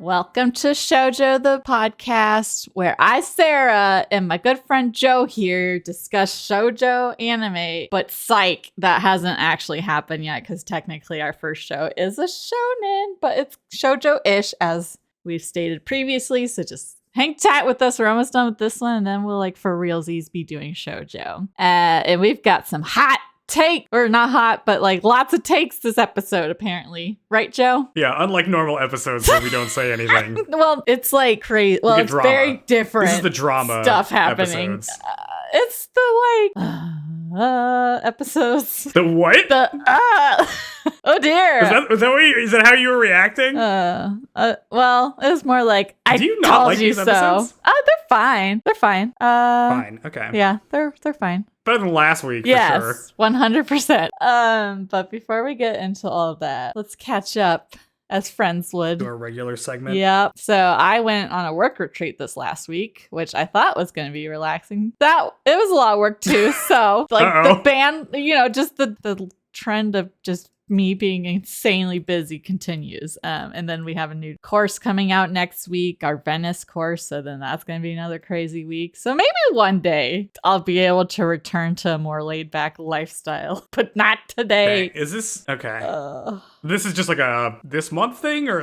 Welcome to ShouJoe, the podcast, where I, Sarah, and my good friend Joe here discuss ShouJoe anime. But psych, that hasn't actually happened yet because technically our first show is a shonen, but it's ShouJoe-ish as we've stated previously. So just hang tight with us. We're almost done with this one, and then we'll for realsies be doing ShouJoe. And we've got some hot or not hot, but lots of takes this episode, apparently. Right, Joe? Yeah, unlike normal episodes where we don't say anything. Well, it's crazy. Well, it's drama. Very different. This is the drama stuff happening. It's the episodes. The what? Oh dear. Is that how you were reacting? Well, it was more like I Do you not told like you these so. episodes? They're fine. They're fine. Fine. Okay. Yeah, they're fine. Better than last week, yes, for sure. 100%. But before we get into all of that, let's catch up as friends would. To our regular segment. Yep. So I went on a work retreat this last week, which I thought was going to be relaxing. It was a lot of work too. So the band, just the trend of just me being insanely busy continues. And then we have a new course coming out next week, our Venice course. So then that's going to be another crazy week. So maybe one day I'll be able to return to a more laid back lifestyle, but not today. Is this okay? This is just a this month thing, or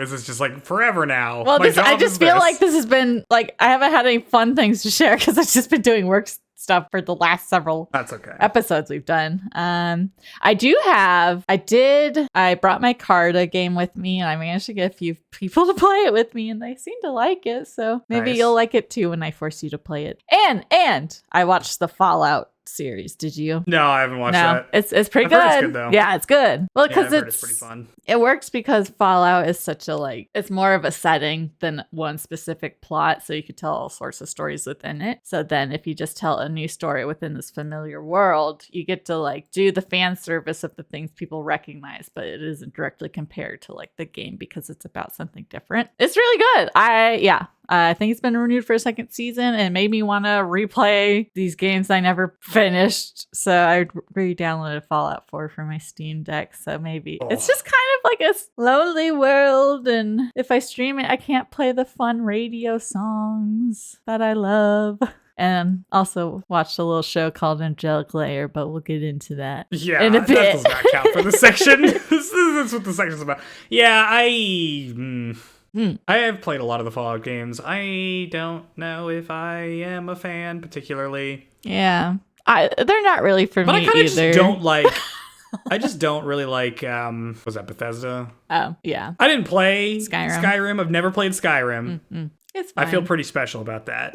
is this just forever now? Well, I just feel like this has been I haven't had any fun things to share because I've just been doing work stuff for the last several episodes we've done. I brought my Carta game with me, and I managed to get a few people to play it with me, and they seem to like it. So maybe you'll like it too when I force you to play it. And I watched the Fallout series. Did you? No, I haven't watched that. It's pretty good. It's good though. Yeah, it's good. Well, because it's pretty fun. It works because Fallout is such it's more of a setting than one specific plot, so you could tell all sorts of stories within it. So then if you just tell a new story within this familiar world, you get to do the fan service of the things people recognize, but it isn't directly compared to the game because it's about something different. It's really good. I think it's been renewed for a second season and made me want to replay these games I never finished. So I re-downloaded Fallout 4 for my Steam Deck. So maybe it's just kind of a lonely world. And if I stream it, I can't play the fun radio songs that I love. And also watched a little show called Angelic Layer, but we'll get into that in a bit. That does not count for the section. That's what the section's about. Yeah, I have played a lot of the Fallout games. I don't know if I am a fan particularly. Yeah. They're not really for me either. But I just don't really like, was that Bethesda? Oh, yeah. I didn't play Skyrim. I've never played Skyrim. Mm-hmm. It's fine. I feel pretty special about that.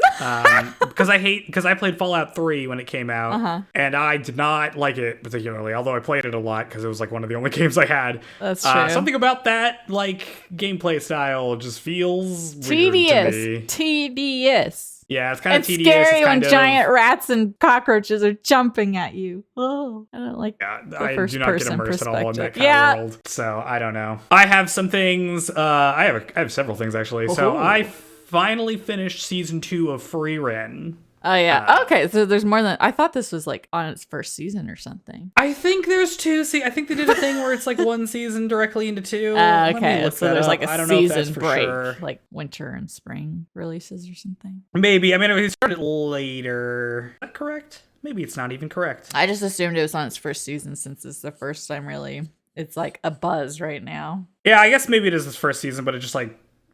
Because I played Fallout 3 when it came out, and I did not like it particularly, although I played it a lot because it was one of the only games I had. That's true. Something about that gameplay style just feels weird to me. Tedious. Yeah, it's kind of tedious. It's scary when giant rats and cockroaches are jumping at you. Oh, I don't like the first person perspective. I do not get immersed at all in that kind of world. So I don't know. I have some things. I have several things actually. So I finally finished season 2 of Free Ren. Oh yeah. Okay, so there's more than I thought. This was on its first season or something. I think there's 2. See, I think they did a thing where it's one season directly into 2. Okay, so there's a season break, sure. Winter and spring releases or something. Maybe. I mean, it started later. Is that correct? Maybe it's not even correct. I just assumed it was on its first season since it's the first time really. It's a buzz right now. Yeah, I guess maybe it is its first season, but it just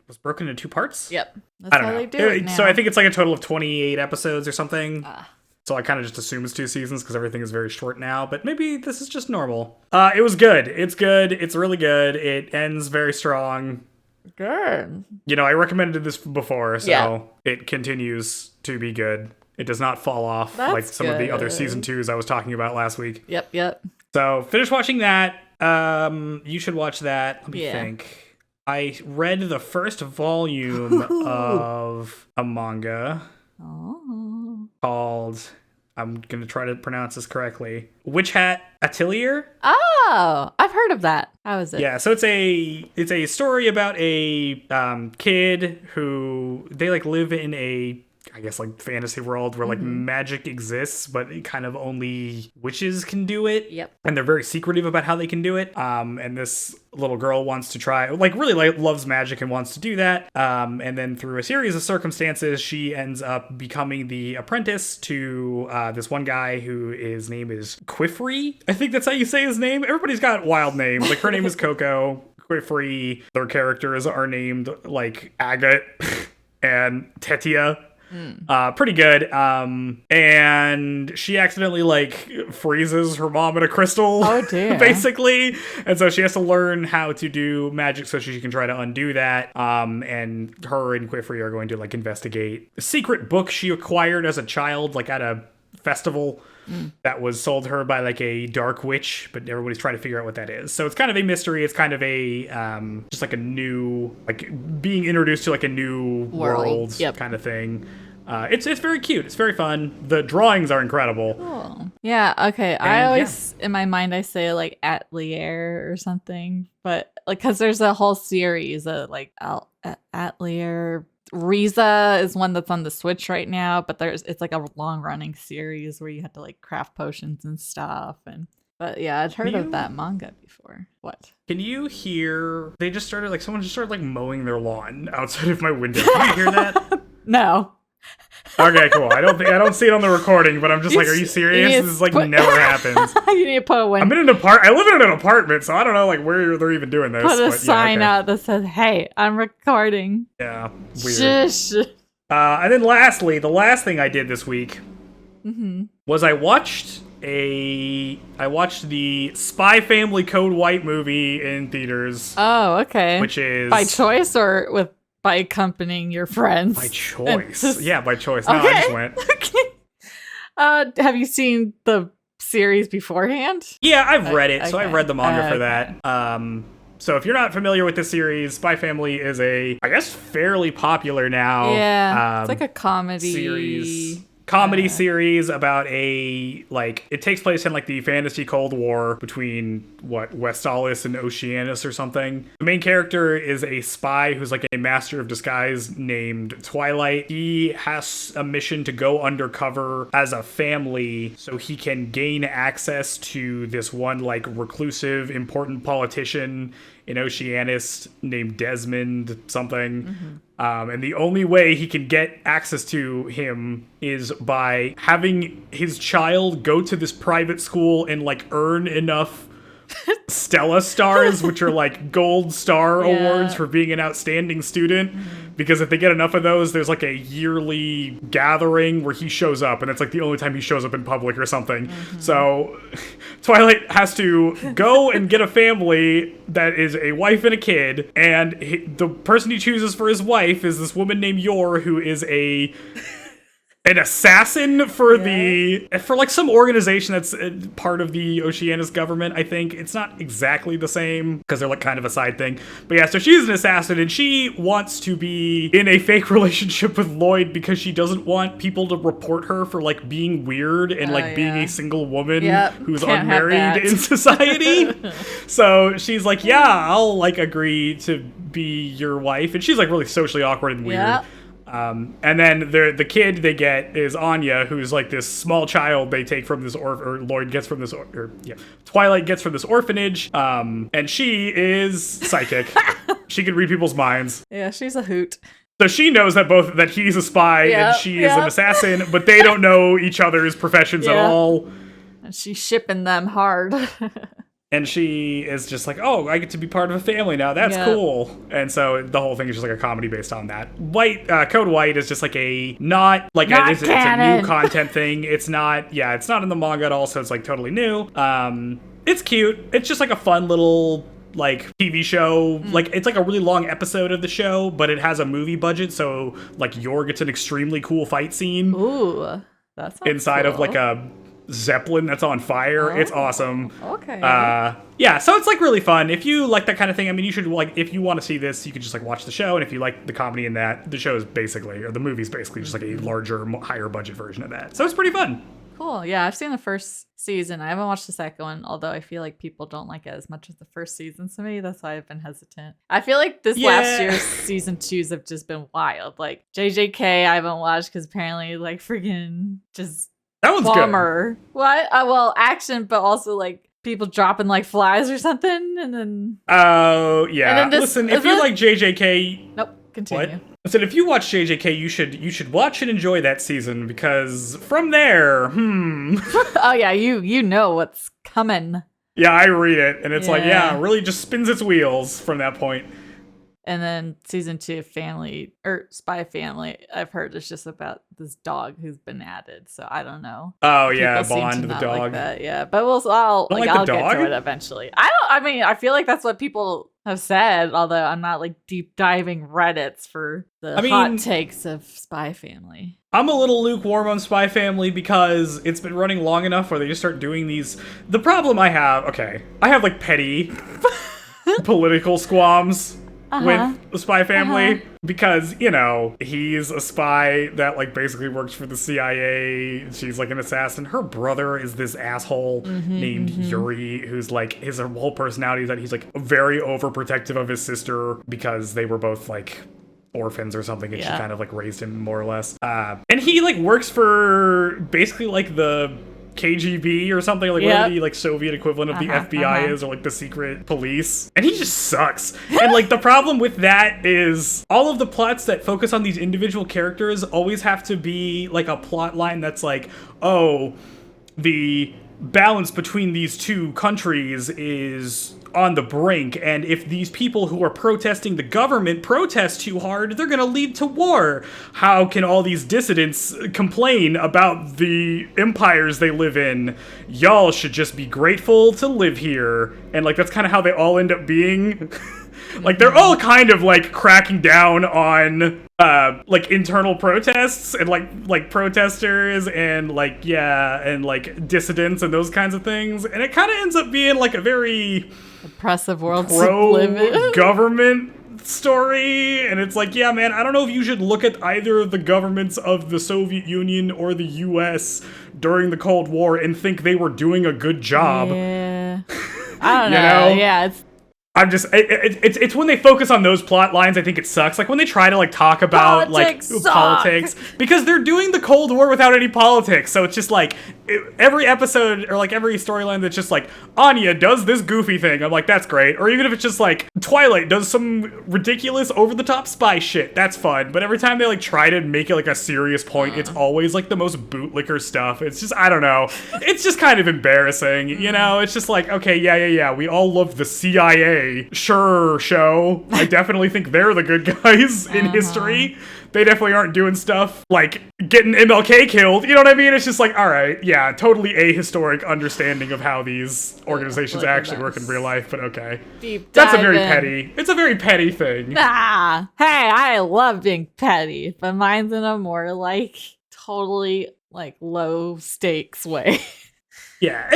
was broken into 2 parts. Yep. That's how they do it now. So I think it's a total of 28 episodes or something. So I kind of just assume it's 2 seasons because everything is very short now, but maybe this is just normal. It was good. It's good. It's really good. It ends very strong. Good. I recommended this before, so it continues to be good. It does not fall off some of the other season 2s I was talking about last week. Yep. So finish watching that. You should watch that. Let me think. I read the first volume of a manga called, I'm going to try to pronounce this correctly, Witch Hat Atelier. Oh, I've heard of that. How is it? Yeah, so it's a story about a kid who, they live in a I guess like fantasy world where like magic exists, but it kind of only witches can do it. Yep. And they're very secretive about how they can do it. And this little girl wants to try, like really like loves magic and wants to do that. And then through a series of circumstances, she ends up becoming the apprentice to this one guy who his name is Quifrey. I think that's how you say his name. Everybody's got wild names. Like her name is Coco. Quifrey. Their characters are named like Agate and Tetia. Pretty good. And she accidentally like freezes her mom in a crystal. Oh dear. Basically. And so she has to learn how to do magic so she can try to undo that. And her and Quifrey are going to like investigate a secret book she acquired as a child, like at a festival that was sold to her by like a dark witch, but everybody's trying to figure out what that is. So it's kind of a mystery. It's kind of a just like a new, like being introduced to like a new world kind of thing. It's very cute. It's very fun. The drawings are incredible. Cool. Yeah. Okay. And, I always in my mind I say like Atelier or something, but like because there's a whole series of like Atelier. Riza is one that's on the Switch right now, but it's like a long running series where you have to like craft potions and stuff. But yeah, I'd heard of that manga before. What? Can you hear? They just started like someone just started like mowing their lawn outside of my window. Can you hear that? No. Okay, cool. I don't see it on the recording, but I'm just like, are you serious? This is like never happens. You need to put a window. I live in an apartment, so I don't know like where they're even doing this. Put a sign out that says, "Hey, I'm recording." Yeah, weird. Shush. And then lastly, the last thing I did this week was I watched the Spy Family Code White movie in theaters. Oh, okay. Which is by choice or by accompanying your friends? By choice. Yeah, by choice. No, okay. I just went. Okay. Have you seen the series beforehand? Yeah, I've read it. Okay. So I've read the manga for that. So if you're not familiar with this series, Spy Family is I guess, fairly popular now. Yeah, it's like a comedy series about it takes place in like the fantasy Cold War between Westalis and Oceanus or something. The main character is a spy who's like a master of disguise named Twilight. He has a mission to go undercover as a family so he can gain access to this one like reclusive important politician in Oceanus named Desmond something. And the only way he can get access to him is by having his child go to this private school and like earn enough Stella stars, which are like gold star awards for being an outstanding student. Because if they get enough of those, there's like a yearly gathering where he shows up, and it's like the only time he shows up in public or something. So Twilight has to go and get a family that is a wife and a kid, and the person he chooses for his wife is this woman named Yor, who is an assassin for like some organization that's part of the Oceanus government, I think. It's not exactly the same because they're like kind of a side thing. But yeah, so she's an assassin and she wants to be in a fake relationship with Lloyd because she doesn't want people to report her for like being weird and being a single woman who's unmarried in society. So she's like, yeah, I'll like agree to be your wife. And she's like really socially awkward and weird. And then the kid they get is Anya, who's like this small child they take from this Lloyd gets from this Twilight gets from this orphanage. And she is psychic. She can read people's minds. Yeah, she's a hoot. So she knows that he's a spy and she is an assassin, but they don't know each other's professions at all. And she's shipping them hard. And she is just like, oh, I get to be part of a family now. That's cool. And so the whole thing is just like a comedy based on that. Code White is just like it's a new content thing. It's not in the manga at all, so it's like totally new. It's cute. It's just like a fun little like TV show. Like it's like a really long episode of the show, but it has a movie budget, so like Yor gets an extremely cool fight scene. Ooh, that's inside of like a Zeppelin that's on fire. It's awesome. Okay. So it's like really fun. If you like that kind of thing, I mean, you should if you want to see this, you could just like watch the show. And if you like the comedy in that, the show is basically, or the movie's basically just like a larger, higher budget version of that. So it's pretty fun. Cool. Yeah, I've seen the first season. I haven't watched the second one, although I feel like people don't like it as much as the first season to me. That's why I've been hesitant. I feel like this last year's season 2s have just been wild. Like JJK, I haven't watched because apparently, like, freaking just that one's bummer. Good. What? Well, action, but also like people dropping like flies or something, and then yeah. And then Listen, if you like JJK, nope. Continue. What? I said if you watch JJK, you should watch and enjoy that season because from there, Oh yeah, you know what's coming. Yeah, I read it and it's it really just spins its wheels from that point. And then season 2, Spy Family, I've heard it's just about this dog who's been added. So I don't know. Oh yeah, Bond the dog. Like that, yeah, but I'll get to it eventually. I feel like that's what people have said. Although I'm not like deep diving Reddits for the hot takes of Spy Family. I'm a little lukewarm on Spy Family because it's been running long enough where they just start doing these. The problem I have like petty political squalms. With the Spy Family because, you know, he's a spy that like basically works for the CIA. She's like an assassin. Her brother is this asshole named Yuri, who's like, his whole personality is that he's like very overprotective of his sister because they were both like orphans or something and she kind of like raised him more or less. And he like works for basically like the KGB or something, like whatever the like Soviet equivalent of the FBI is, or like the secret police, and he just sucks. And like the problem with that is all of the plots that focus on these individual characters always have to be like a plot line that's like, oh, the balance between these two countries is on the brink, and if these people who are protesting the government protest too hard, they're gonna lead to war. How can all these dissidents complain about the empires they live in? Y'all should just be grateful to live here. And like that's kind of how they all end up being. Like they're all kind of like cracking down on like internal protests and like protesters and like and like dissidents and those kinds of things, and it kind of ends up being like a very oppressive world to live in. Government story. And it's like, yeah, man, I don't know if you should look at either of the governments of the Soviet Union or the US during the Cold War and think they were doing a good job. Yeah. I don't know. Yeah, I'm just, it's when they focus on those plot lines, I think it sucks. Like when they try to like talk about politics, because they're doing the Cold War without any politics. So it's just like every episode or like every storyline that's just like Anya does this goofy thing. I'm like, that's great. Or even if it's just like Twilight does some ridiculous over the top spy shit. That's fun. But every time they like try to make it like a serious point, it's always like the most bootlicker stuff. It's just, I don't know. It's just kind of embarrassing, you know? It's just like, okay, yeah. We all love the CIA. Sure, show. I definitely think they're the good guys in history. They definitely aren't doing stuff like getting MLK killed. You know what I mean? It's just like, all right, yeah, totally ahistoric understanding of how these organizations actually work in real life, but okay. That's a very petty. It's a very petty thing. Hey, I love being petty, but mine's in a more like totally like low stakes way. Yeah,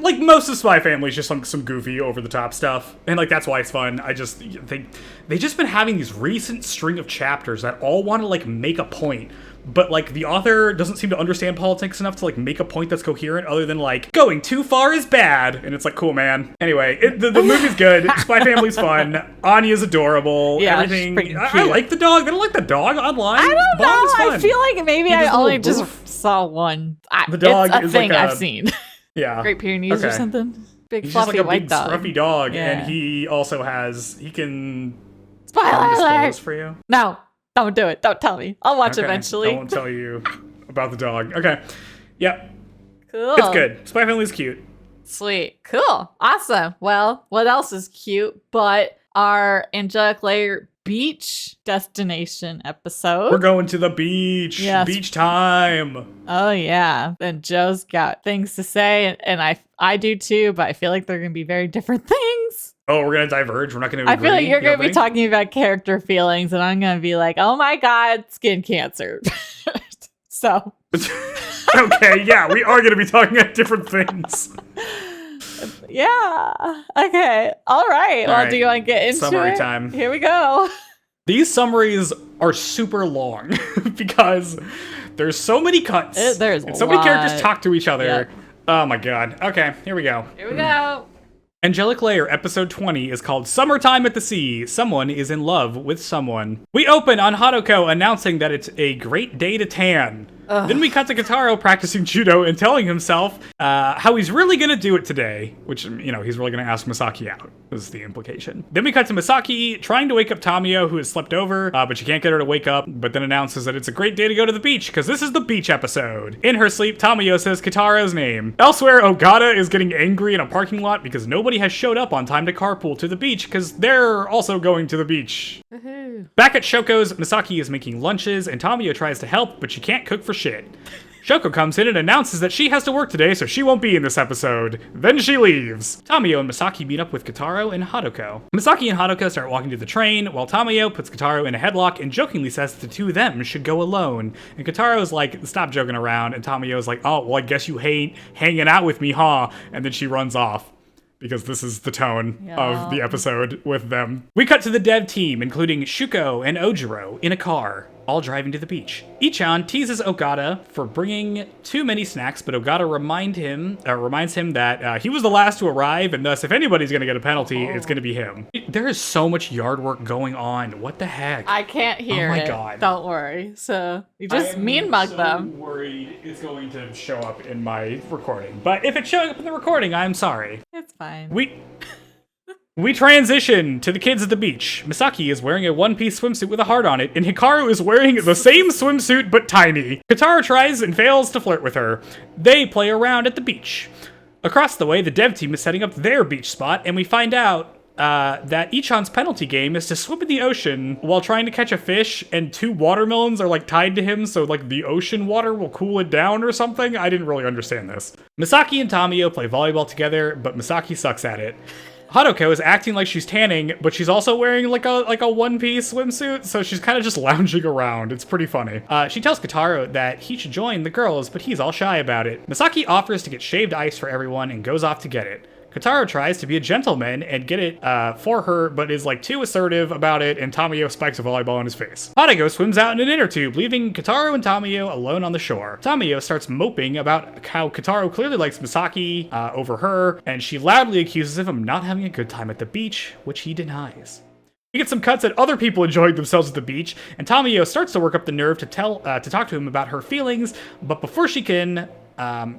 like most of Spy Family is just some goofy over the top stuff, and like that's why it's fun. I just think they just been having these recent string of chapters that all want to like make a point, but like the author doesn't seem to understand politics enough to like make a point that's coherent, other than like going too far is bad, and it's like, cool, man. Anyway, the movie's good. Spy Family's fun. Anya's adorable. Yeah, everything. I like the dog. I don't like the dog online. I don't know. Fun. I feel like maybe I only just saw one. The dog it's a is thing like I've seen. Yeah. Great Pyrenees or something. Big He's fluffy just like a white big dog. scruffy dog, and he also he can spoilers spoilers for you. No, don't do it. Don't tell me. I'll watch eventually. I won't tell you about the dog. Okay. Yep. Cool. It's good. Spy Family's cute. Sweet. Cool. Awesome. Well, what else is cute but our Angelic Layer beach destination episode? We're going to the beach. Yes. Beach time. Oh yeah. And Joe's got things to say, and I do too, but I feel like they're gonna be very different things. Oh, we're gonna diverge. We're not gonna. I feel like you're gonna be talking about character feelings, and I'm gonna be like, "Oh my god, skin cancer." So. Okay. Yeah, we are gonna be talking about different things. Yeah. Okay. All right. Well, do you want to get into summary time? Here we go. These summaries are super long because There's so many cuts. And so many characters talk to each other. Yep. Oh my god. Okay, here we go. Here we go. Angelic Layer episode 20 is called Summertime at the Sea. Someone is in love with someone. We open on Hatoko announcing that it's a great day to tan. Then we cut to Kotaro practicing judo and telling himself how he's really gonna do it today, which, you know, he's really gonna ask Misaki out, is the implication. Then we cut to Misaki trying to wake up Tamayo, who has slept over, but she can't get her to wake up, but then announces that it's a great day to go to the beach, because this is the beach episode. In her sleep, Tamayo says Kotaro's name. Elsewhere, Ogata is getting angry in a parking lot because nobody has showed up on time to carpool to the beach, because they're also going to the beach. Back at Shoko's, Misaki is making lunches, and Tamayo tries to help, but she can't cook for shit. Shoko comes in and announces that she has to work today, so she won't be in this episode. Then she leaves. Tamayo and Misaki meet up with Kotaro and Hatoko. Misaki and Hatoko start walking to the train, while Tamayo puts Kotaro in a headlock and jokingly says that the two of them should go alone. And Kotaro's like, stop joking around, and Tamayo's like, oh, well, I guess you hate hanging out with me, huh? And then she runs off, because this is the tone of the episode with them. We cut to the dev team, including Shuko and Ohjiro, in a car, all driving to the beach. Ichan teases Ogata for bringing too many snacks, but Ogata reminds him that he was the last to arrive, and thus, if anybody's gonna get a penalty, it's gonna be him. There is so much yard work going on. What the heck? I can't hear it. Oh my god. Don't worry. So, you just mean mug them. I'm worried it's going to show up in my recording. But if it's showing up in the recording, I'm sorry. It's fine. We transition to the kids at the beach. Misaki is wearing a one-piece swimsuit with a heart on it, and Hikaru is wearing the same swimsuit but tiny. Kotaro tries and fails to flirt with her. They play around at the beach. Across the way, the dev team is setting up their beach spot, and we find out that Ichan's penalty game is to swim in the ocean while trying to catch a fish, and 2 watermelons are like tied to him, so like the ocean water will cool it down or something. I didn't really understand this. Misaki and Tamayo play volleyball together, but Misaki sucks at it. Hatoko is acting like she's tanning, but she's also wearing like a one-piece swimsuit, so she's kind of just lounging around. It's pretty funny. She tells Kotaro that he should join the girls, but he's all shy about it. Misaki offers to get shaved ice for everyone and goes off to get it. Kotaro tries to be a gentleman and get it for her, but is like too assertive about it, and Tamayo spikes a volleyball in his face. Hatoko swims out in an inner tube, leaving Kotaro and Tamayo alone on the shore. Tamayo starts moping about how Kotaro clearly likes Misaki over her, and she loudly accuses him of not having a good time at the beach, which he denies. We get some cuts at other people enjoying themselves at the beach, and Tamayo starts to work up the nerve to talk to him about her feelings, but before she can,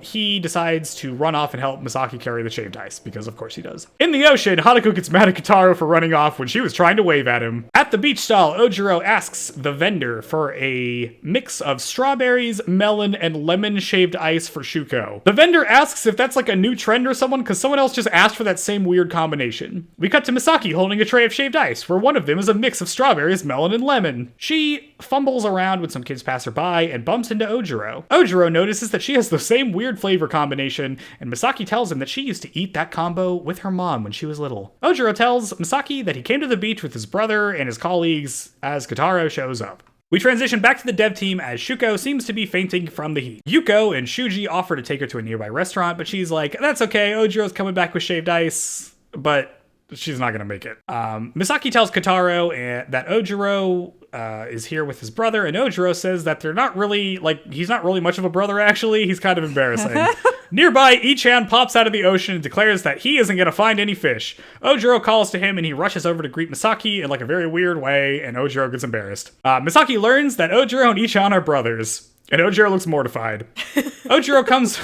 he decides to run off and help Misaki carry the shaved ice, because of course he does. In the ocean, Hatoko gets mad at Kotaro for running off when she was trying to wave at him. At the beach stall, Ohjiro asks the vendor for a mix of strawberries, melon, and lemon shaved ice for Shuko. The vendor asks if that's like a new trend or someone, because someone else just asked for that same weird combination. We cut to Misaki holding a tray of shaved ice, where one of them is a mix of strawberries, melon, and lemon. She fumbles around when some kids pass her by and bumps into Ohjiro. Ohjiro notices that she has the same weird flavor combination, and Misaki tells him that she used to eat that combo with her mom when she was little. Ohjiro tells Misaki that he came to the beach with his brother and his colleagues as Kotaro shows up. We transition back to the dev team as Shuko seems to be fainting from the heat. Yuko and Shuji offer to take her to a nearby restaurant, but she's like, that's okay, Ojiro's coming back with shaved ice, but she's not gonna make it. Misaki tells Kotaro that Ohjiro is here with his brother, and Ohjiro says that they're not really, like, he's not really much of a brother, actually. He's kind of embarrassing. Nearby, Ichan pops out of the ocean and declares that he isn't going to find any fish. Ohjiro calls to him, and he rushes over to greet Misaki in, like, a very weird way, and Ohjiro gets embarrassed. Misaki learns that Ohjiro and Ichan are brothers, and Ohjiro looks mortified. Ohjiro comes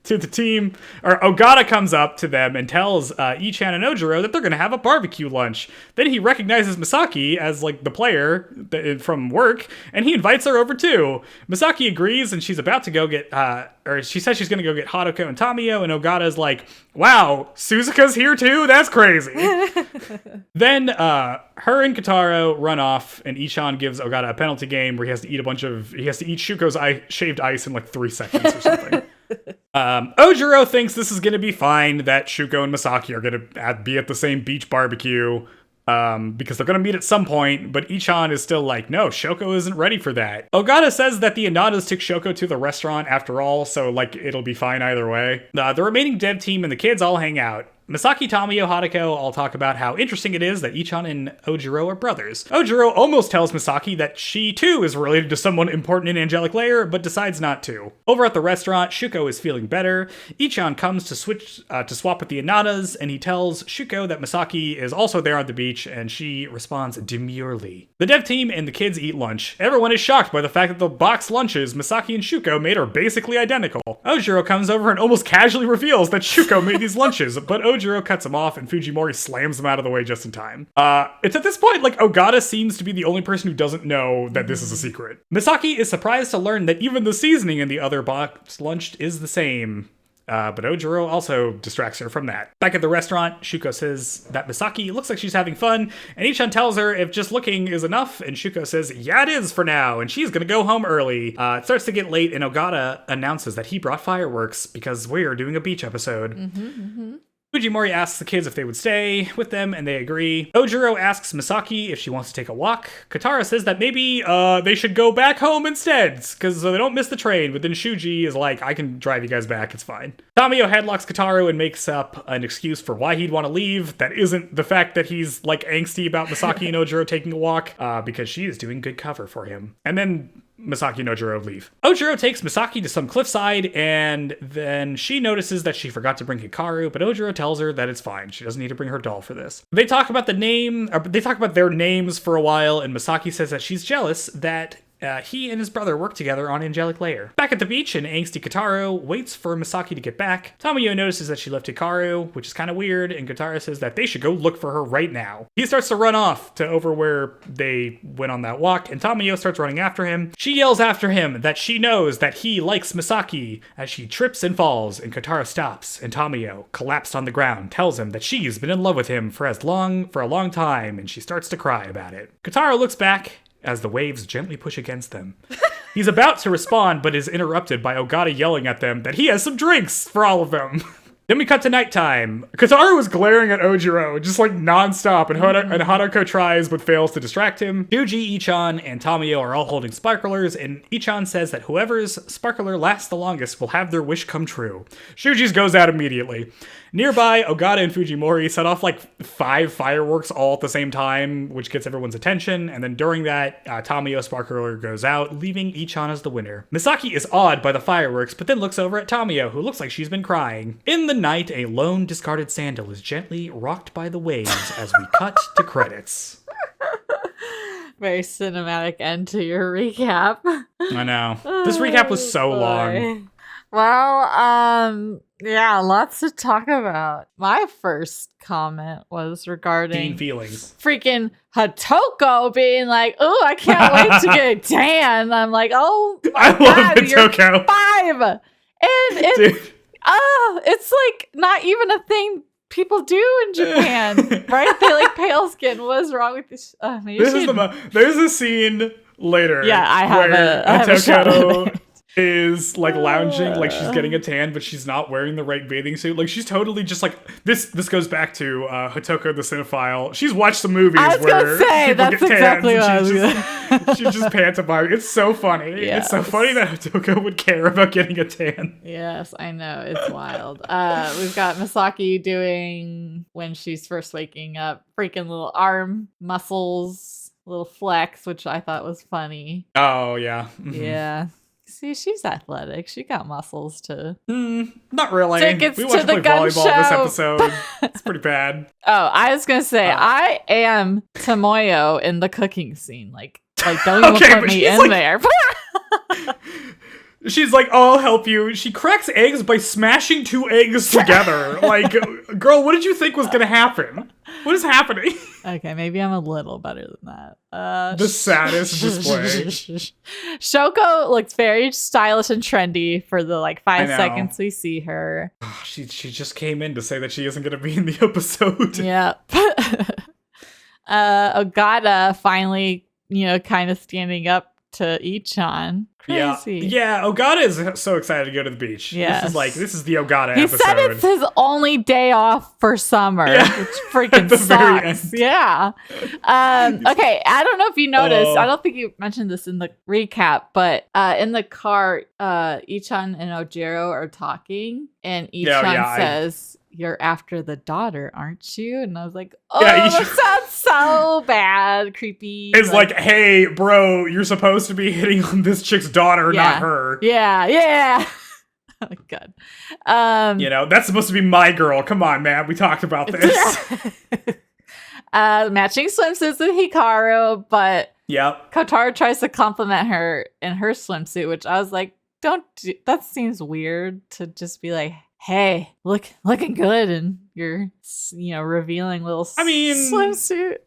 to the team, or Ogata comes up to them and tells Ichan and Ohjiro that they're going to have a barbecue lunch. Then he recognizes Misaki as, like, the player from work, and he invites her over too. Misaki agrees, and she's about to go get, or she says she's going to go get Hatoko and Tamayo, and Ogata's like, wow, Suzuka's here too? That's crazy. Then her and Kotaro run off, and Ichan gives Ogata a penalty game where he has to eat Shuko's shaved ice in like 3 seconds or something. Ohjiro thinks this is going to be fine, that Shuko and Misaki are going to be at the same beach barbecue, because they're going to meet at some point, but Ichan is still like, no, Shoko isn't ready for that. Ogata says that the Inadas took Shoko to the restaurant after all, so like it'll be fine either way. The remaining dev team and the kids all hang out. Misaki, Tamayo, Hatoko all talk about how interesting it is that Ichan and Ohjiro are brothers. Ohjiro almost tells Misaki that she too is related to someone important in Angelic Layer, but decides not to. Over at the restaurant, Shuko is feeling better. Ichan comes to swap with the Inatas, and he tells Shuko that Misaki is also there on the beach, and she responds demurely. The dev team and the kids eat lunch. Everyone is shocked by the fact that the box lunches Misaki and Shuko made are basically identical. Ohjiro comes over and almost casually reveals that Shuko made these lunches, but Ohjiro cuts him off and Fujimori slams him out of the way just in time. It's at this point like Ogata seems to be the only person who doesn't know that this is a secret. Misaki is surprised to learn that even the seasoning in the other box lunch is the same. But Ohjiro also distracts her from that. Back at the restaurant, Shuko says that Misaki looks like she's having fun, and Ichan tells her if just looking is enough, and Shuko says, yeah, it is for now, and she's gonna go home early. It starts to get late, and Ogata announces that he brought fireworks because we're doing a beach episode. Fujimori asks the kids if they would stay with them, and they agree. Ohjiro asks Misaki if she wants to take a walk. Kotaro says that maybe they should go back home instead, because they don't miss the train, but then Shuji is like, I can drive you guys back, it's fine. Tamayo headlocks Kotaro and makes up an excuse for why he'd want to leave. That isn't the fact that he's like angsty about Misaki and Ohjiro taking a walk, because she is doing good cover for him. And then Misaki and Ohjiro leave. Ohjiro takes Misaki to some cliffside, and then she notices that she forgot to bring Hikaru, but Ohjiro tells her that it's fine. She doesn't need to bring her doll for this. They talk about their names for a while, and Misaki says that she's jealous that he and his brother work together on Angelic Layer. Back at the beach, an angsty Kotaro waits for Misaki to get back. Tamayo notices that she left Hikaru, which is kind of weird, and Kotaro says that they should go look for her right now. He starts to run off to over where they went on that walk, and Tamayo starts running after him. She yells after him that she knows that he likes Misaki as she trips and falls, and Kotaro stops, and Tamayo, collapsed on the ground, tells him that she's been in love with him for a long time, and she starts to cry about it. Kotaro looks back as the waves gently push against them. He's about to respond, but is interrupted by Ogata yelling at them that he has some drinks for all of them. Then we cut to nighttime. Kotaro is glaring at Ohjiro, just like nonstop, and Hatoko tries but fails to distract him. Shuji, Ichan, and Tamayo are all holding sparklers, and Ichan says that whoever's sparkler lasts the longest will have their wish come true. Shuji's goes out immediately. Nearby, Ogata and Fujimori set off like 5 fireworks all at the same time, which gets everyone's attention, and then during that, Tamayo's sparkler goes out, leaving Ichan as the winner. Misaki is awed by the fireworks, but then looks over at Tamayo, who looks like she's been crying. In the night, a lone discarded sandal is gently rocked by the waves as we cut to credits. Very cinematic end to your recap. I know. This recap was so long. Well, yeah, lots to talk about. My first comment was regarding teen feelings. Freaking Hatoko being like, "Oh, I can't wait to get a tan." I'm like, "Oh, my I God, love Hatoko. You're 5," and it's like not even a thing people do in Japan, right? They like pale skin. What is wrong with this? There's a scene later. Yeah, I have a shot of it. Is like lounging like she's getting a tan, but she's not wearing the right bathing suit. Like she's totally just like this goes back to Hatoko the cinephile. She's watched some movies where people that's get exactly tans what and she just pants about it. It's so funny. Yes. It's so funny that Hatoko would care about getting a tan. Yes, I know. It's wild. We've got Misaki doing, when she's first waking up, freaking little arm muscles, little flex, which I thought was funny. Oh yeah. Mm-hmm. Yeah. See, she's athletic. She got muscles to. Not really. Tickets we watched to the play gun volleyball show. this episode. It's pretty bad. Oh, I was gonna say I am Tamayo in the cooking scene. Like don't even put me in there. She's like, oh, I'll help you. She cracks eggs by smashing 2 eggs together. Like, girl, what did you think was going to happen? What is happening? Okay, maybe I'm a little better than that. The saddest display. Shoko looks very stylish and trendy for the 5 seconds we see her. She just came in to say that she isn't going to be in the episode. Yep. Ogata finally, kind of standing up to Ichan. Crazy. Yeah, Ogata is so excited to go to the beach. Yes. This is the Ogata he episode. He said it's his only day off for summer, which freaking sucks. Yeah. Okay, I don't know if you noticed. I don't think you mentioned this in the recap, but in the car, Ichan and Ohjiro are talking, and Ichan says, you're after the daughter, aren't you? And I was like, Yeah, that sounds so bad, creepy. It's like, hey, bro, you're supposed to be hitting on this chick's daughter, not her. Yeah. Oh my god. That's supposed to be my girl. Come on, man. We talked about this. Matching swimsuits with Hikaru, but yep. Kotaro tries to compliment her in her swimsuit, which I was like, that seems weird to just be like, hey, looking good, and you're, revealing little swimsuit.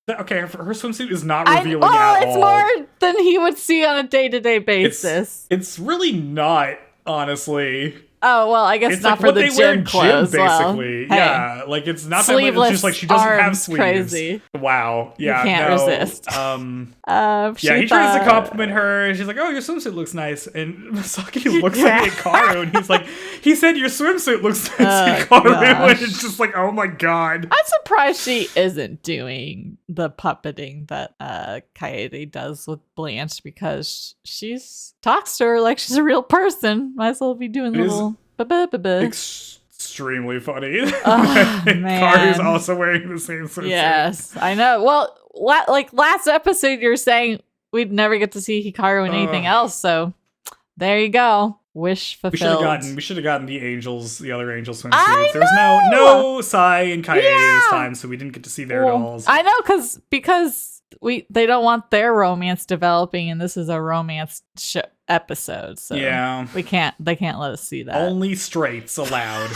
Okay, her swimsuit is not revealing at all. It's more than he would see on a day-to-day basis. It's really not, honestly. Oh, well, I guess it's not for the gym clothes. Basically. Well, yeah, like it's not that much. It's just like she doesn't have sleeves. Crazy. Wow. Yeah. You can't resist. He tries to compliment her, and she's like, "Oh, your swimsuit looks nice." And Misaki looks at Hikaru, and he's like, "He said your swimsuit looks nice, Hikaru." And it's just like, "Oh my god." I'm surprised she isn't doing the puppeting that Kaede does with Blanche, because she's talks to her like she's a real person. Might as well be doing the little extremely funny. Oh, man. Karu's also wearing the same swimsuit. Yes, I know. Well, like last episode, you were saying we'd never get to see Hikaru in anything else. So there you go. Wish fulfilled. We should have gotten the other angel swimsuits. There was no Sai and Kaede this time, so we didn't get to see their dolls. I know, because they don't want their romance developing, and this is a romance episode, so they can't let us see that. Only straights allowed.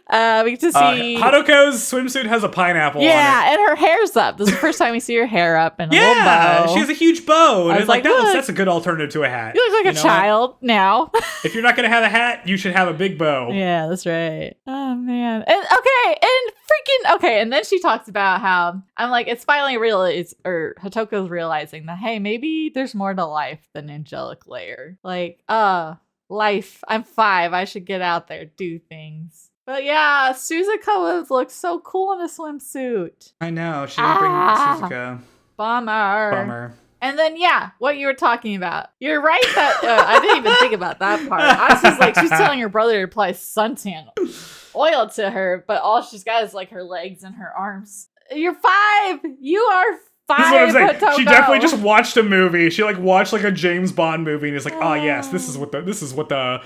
We get to see Hatoko's swimsuit has a pineapple on it. And her hair's up. This is the first time we see her hair up and a little bow. She has a huge bow, and it's like that's a good alternative to a hat. You look like a child now. If you're not gonna have a hat, you should have a big bow. Yeah, that's right. Oh man. And then she talks about how I'm like, it's finally Hatoko's realizing that, hey, maybe there's more to life than Angelic Layer. Like, life. I'm 5. I should get out there, do things. But yeah, Suzuka looks so cool in a swimsuit. I know. She didn't bring Suzuka. Bummer. And then, what you were talking about. You're right that I didn't even think about that part. I was just like, she's telling her brother to apply suntan oil to her, but all she's got is like her legs and her arms. You're 5. You are 5. This is what I'm saying. Hatoko. She definitely just watched a movie. She watched a James Bond movie, and is like, oh yes, this is what the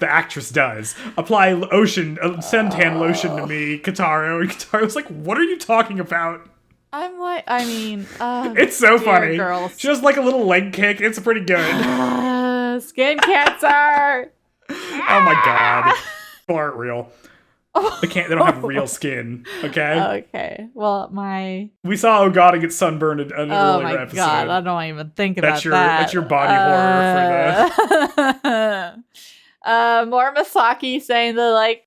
actress does. Apply suntan lotion to me, Kotaro. And Kotaro's like, what are you talking about? I'm like, it's so funny. Girls. She does like a little leg kick. It's pretty good. Skin cancer. Oh my god. People aren't real. They don't have real skin. Okay. Okay. Well, we saw Ogata get sunburned in an earlier episode. Oh my god! I don't even think about that. That's your body horror for the. More Misaki saying that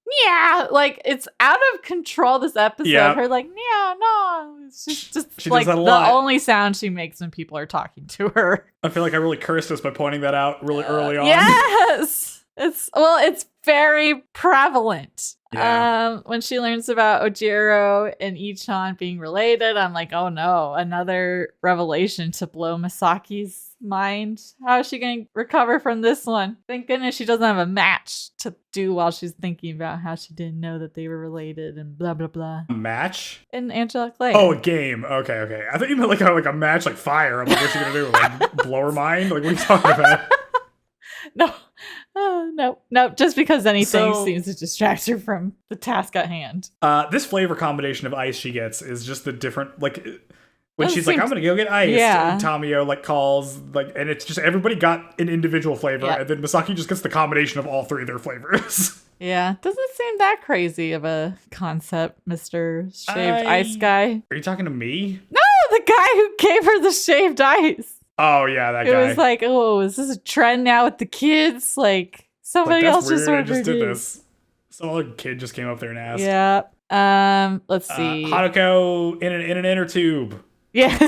it's out of control this episode. Yep. Her no. It's just she like does that a the lot. only sound she makes when people are talking to her. I feel like I really cursed us by pointing that out really early on. Yes. It's very prevalent. Yeah. When she learns about Ohjiro and Ichan being related, I'm like, oh no, another revelation to blow Misaki's mind. How is she going to recover from this one? Thank goodness she doesn't have a match to do while she's thinking about how she didn't know that they were related and blah blah blah. A match? In Angelic Layer. Oh, a game. Okay. I thought you meant like a match, like fire. I'm like, what's she gonna do? Like blow her mind? Like, what are you talking about? No. Just because anything seems to distract her from the task at hand. This flavor combination of ice she gets is just the different, like, when she's like, I'm gonna go get ice, and Tamayo calls, and it's just everybody got an individual flavor, and then Misaki just gets the combination of all 3 of their flavors. Yeah, doesn't seem that crazy of a concept, Mr. Shaved Ice guy. Are you talking to me? No, the guy who gave her the shaved ice. Oh yeah, that guy. It was like, oh, is this a trend now with the kids? Like, somebody else just ordered I just did this. Some other kid just came up there and asked. Yeah. Let's see. Hatoko in an inner tube. Yeah.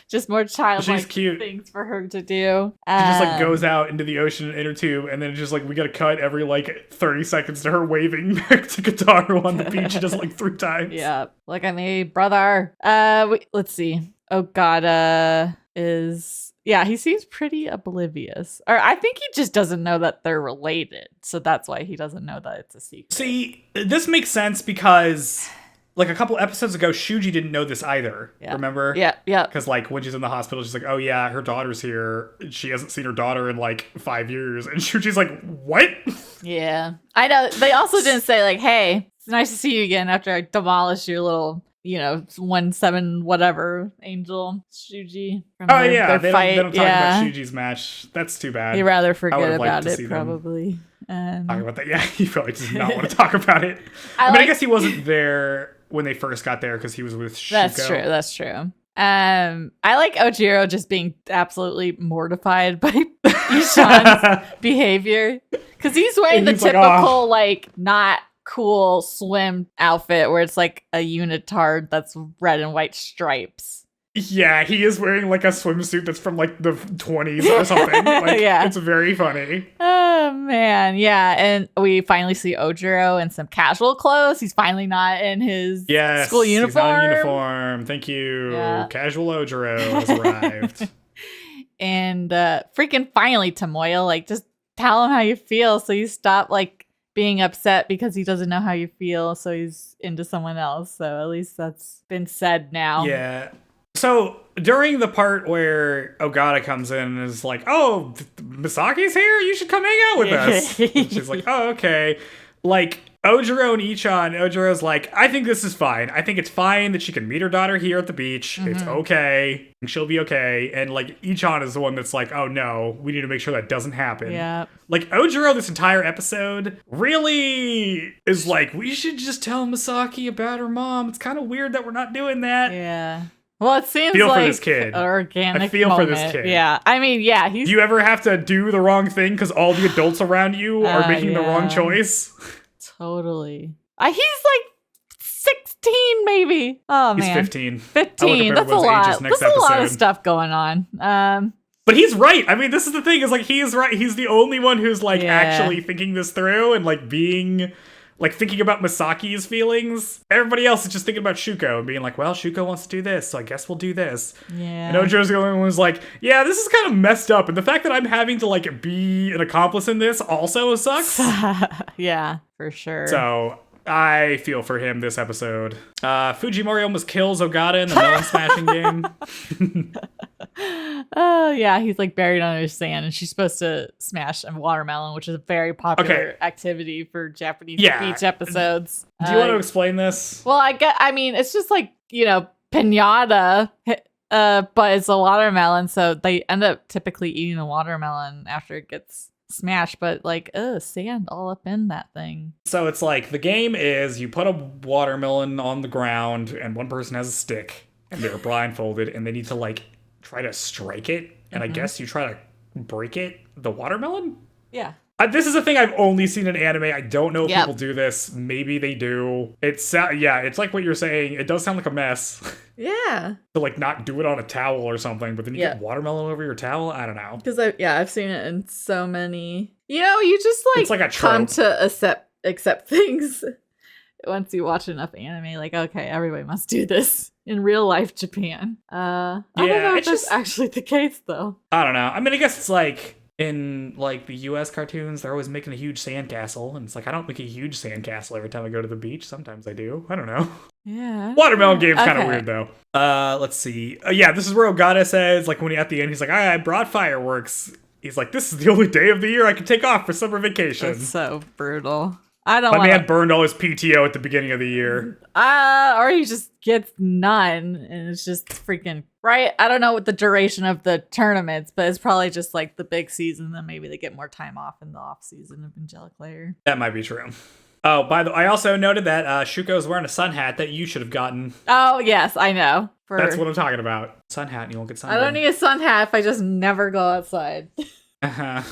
Just more childlike cute. Things for her to do. She just goes out into the ocean in an inner tube, and then just we gotta cut every 30 seconds to her waving back to Kotaro on the beach. She does it 3 times. Yeah. Look at me, brother. Let's see. Ogata is, yeah, he seems pretty oblivious. Or I think he just doesn't know that they're related. So that's why he doesn't know that it's a secret. See, this makes sense because, like, a couple episodes ago, Shuji didn't know this either. Yeah. Remember? Yeah. Because, like, when she's in the hospital, she's like, oh, yeah, her daughter's here. She hasn't seen her daughter in, like, 5 years. And Shuji's like, what? Yeah. I know. They also didn't say, like, hey, it's nice to see you again after I demolish your little, 1-7 whatever angel Shuji. From Oh, yeah. They don't talk yeah. about Shuji's match. That's too bad. He'd rather forget about about it, probably. Talk about that. Yeah, he probably does not want to talk about it. I guess he wasn't there when they first got there because he was with Shuko. That's true. I like Ohjiro just being absolutely mortified by Ishan's behavior. Because he's wearing the typical, not cool swim outfit where it's like a unitard that's red and white stripes. Yeah, he is wearing like a swimsuit that's from like the 20s or something. Yeah. It's very funny. Oh, man. Yeah. And we finally see Ohjiro in some casual clothes. He's finally not in his school uniform. He's not in uniform. Thank you. Yeah. Casual Ohjiro has arrived. And freaking finally, Tamayo, just tell him how you feel so you stop, being upset because he doesn't know how you feel, so he's into someone else. So at least that's been said now. Yeah. So during the part where Ogata comes in and is like, oh, Misaki's here? You should come hang out with us. And she's like, oh, okay. Ohjiro and Ojiro's like, I think this is fine. I think it's fine that she can meet her daughter here at the beach. Mm-hmm. It's okay. She'll be okay. And Ichan is the one that's like, oh no, we need to make sure that doesn't happen. Yeah. Ohjiro this entire episode really is like, we should just tell Misaki about her mom. It's kind of weird that we're not doing that. Yeah. Well, it seems for like this kid. An organic I feel moment. For this kid. Yeah. I mean, yeah. Do you ever have to do the wrong thing because all the adults around you are making the wrong choice? Totally. He's 16 maybe. Oh, man. He's 15. 15. That's a lot. There's a lot of stuff going on. But he's right. I mean, this is the thing, is he is right. He's the only one who's actually thinking this through and being thinking about Misaki's feelings. Everybody else is just thinking about Shuko and being like, well, Shuko wants to do this, so I guess we'll do this. Yeah. And Ojiro's the only one who's like, yeah, this is kind of messed up. And the fact that I'm having to be an accomplice in this also sucks. Yeah, for sure. So I feel for him this episode. Fujimori almost kills Ogata in the melon smashing game. Oh, yeah, he's buried under sand, and she's supposed to smash a watermelon, which is a very popular activity for Japanese beach episodes. Do you want to explain this? Well, it's just piñata, but it's a watermelon, so they end up typically eating the watermelon after it gets smashed, but sand all up in that thing. So it's the game is you put a watermelon on the ground, and one person has a stick, and they're blindfolded, and they need to try to strike it, and I guess you try to break it, the watermelon? Yeah. This is a thing I've only seen in anime. I don't know if people do this. Maybe they do. It's like what you're saying. It does sound like a mess. Yeah. To not do it on a towel or something, but then you get watermelon over your towel? I don't know. Because I've seen it in so many. You just it's like a trope. Come to accept things once you watch enough anime. Okay, everybody must do this in real life Japan. I don't know if that's actually the case though. I don't know. I mean, I guess it's in the US cartoons, they're always making a huge sandcastle, and it's I don't make a huge sandcastle every time I go to the beach. Sometimes I do. I don't know. Yeah. Watermelon game's kind of weird though. Let's see. This is where Ogata says when at the end he's like, I brought fireworks. He's like, this is the only day of the year I can take off for summer vacation. That's so brutal. My man burned all his PTO at the beginning of the year. Or he just gets none, and it's just freaking right. I don't know what the duration of the tournaments, but it's probably just the big season. Then maybe they get more time off in the off season of Angelic Layer. That might be true. Oh, by the way, I also noted that Shuko's wearing a sun hat that you should have gotten. Oh yes, I know. That's what I'm talking about. Sun hat, and you won't get sunburned. I don't need a sun hat if I just never go outside. Uh-huh.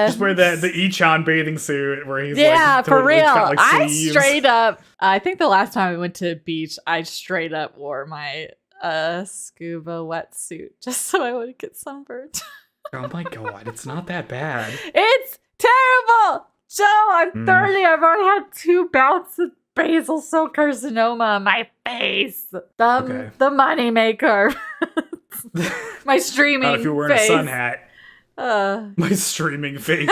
Just wear the Ichan bathing suit where he's totally for real. Got, I straight up. I think the last time we went to the beach, I straight up wore my scuba wetsuit just so I wouldn't get sunburned. Oh my god, it's not that bad. It's terrible, Joe. I'm 30. I've already had 2 bouts of basal cell carcinoma on my face. The money maker. My streaming Not if you're wearing face. a sun hat. My streaming face.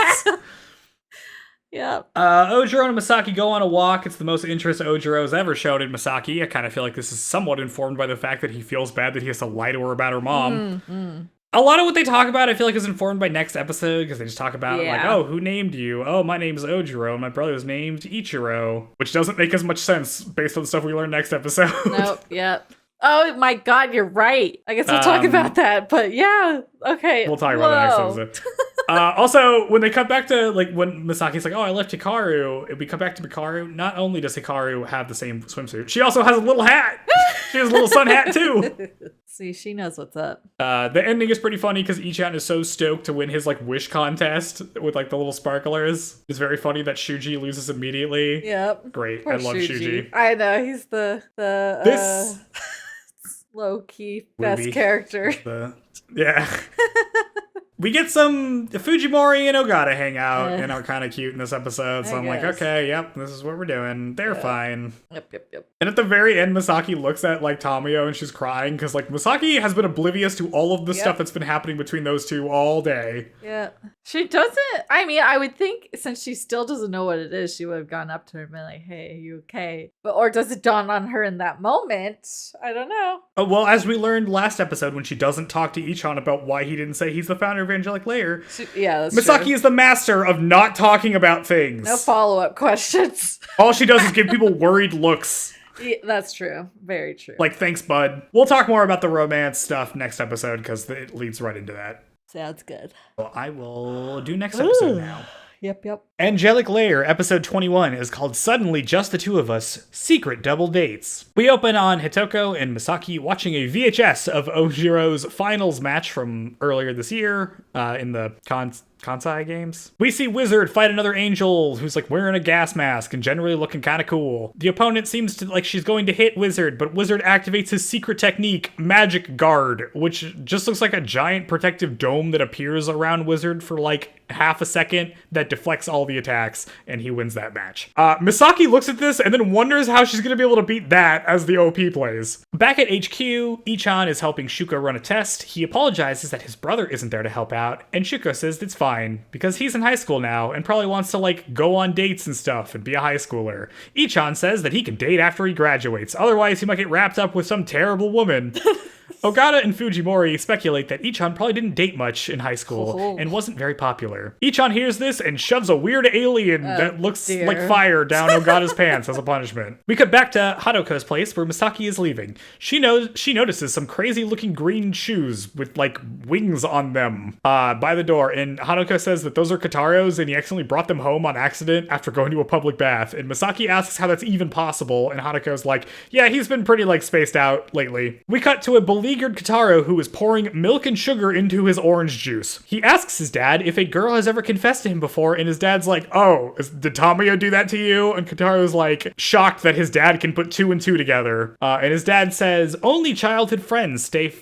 Yeah. Ohjiro and Misaki go on a walk. It's the most interest Ohjiro's ever shown in Misaki. I kind of feel like this is somewhat informed by the fact that he feels bad that he has to lie to her about her mom. A lot of what they talk about, I feel like, is informed by next episode, because they just talk about, like, oh, who named you? Oh, my name's Ohjiro, and my brother's named Ichiro, which doesn't make as much sense based on the stuff we learn next episode. Nope, yep. Oh my god, you're right. I guess we'll talk about that, but yeah, okay. We'll talk about that next episode. Also, when they cut back to, like, when Misaki's like, oh, I left Hikaru, if we come back to Hikaru, not only does Hikaru have the same swimsuit, she also has a little hat. She has a little sun hat, too. See, she knows what's up. The ending is pretty funny because Ichan is so stoked to win his, like, wish contest with, like, the little sparklers. It's very funny that ShouJoe loses immediately. Yep. Great. Poor I love ShouJoe. I know, he's the This... low-key best character. Yeah. We get some Fujimori and Ogata hang out and are kind of cute in this episode. So I'm like, okay, yep, this is what we're doing. They're fine. Yep. And at the very end, Misaki looks at, like, Tamayo and she's crying because, like, Misaki has been oblivious to all of the stuff that's been happening between those two all day. Yeah. She doesn't, I mean, I would think since she still doesn't know what it is, she would have gone up to her and been like, hey, are you okay? But, or does it dawn on her in that moment? I don't know. Oh, well, as we learned last episode, when she doesn't talk to Ichan about why he didn't say he's the founder of Angelic Layer, that's Misaki true. is the master of not talking about things. No follow-up questions. All she does is give people worried looks. Yeah, that's true. Very true. Like, thanks, bud. We'll talk more about the romance stuff next episode because it leads right into that. Sounds good. Well, I will do next episode now. Yep. Angelic Layer, episode 21, is called Suddenly Just the Two of Us, Secret Double Dates. We open on Hatoko and Misaki watching a VHS of Ohjiro's finals match from earlier this year in the Kansai games. We see Wizard fight another angel who's, like, wearing a gas mask and generally looking kind of cool. The opponent seems to, like, she's going to hit Wizard, but Wizard activates his secret technique, Magic Guard, which just looks like a giant protective dome that appears around Wizard for, like, half a second that deflects all the attacks, and he wins that match. Misaki looks at this and then wonders how she's going to be able to beat that as the OP plays. Back at HQ, Ichan is helping Shuko run a test. He apologizes that his brother isn't there to help out, and Shuko says it's fine, because he's in high school now and probably wants to, like, go on dates and stuff and be a high schooler. Ichan says that he can date after he graduates, otherwise he might get wrapped up with some terrible woman. Ogata and Fujimori speculate that Ichan probably didn't date much in high school and wasn't very popular. Ichan hears this and shoves a weird alien that looks like fire down Ogata's pants as a punishment. We cut back to Hatoko's place where Misaki is leaving. She notices some crazy looking green shoes with, like, wings on them by the door, and Hatoko says that those are Kotaro's and he accidentally brought them home on accident after going to a public bath, and Misaki asks how that's even possible, and Hatoko's like, yeah, he's been pretty, like, spaced out lately. We cut to a beleaguered Kotaro who is pouring milk and sugar into his orange juice. He asks his dad if a girl has ever confessed to him before, and his dad's like, oh, did Tamayo do that to you? And Kotaro's, like, shocked that his dad can put two and two together. And his dad says, only childhood friends stay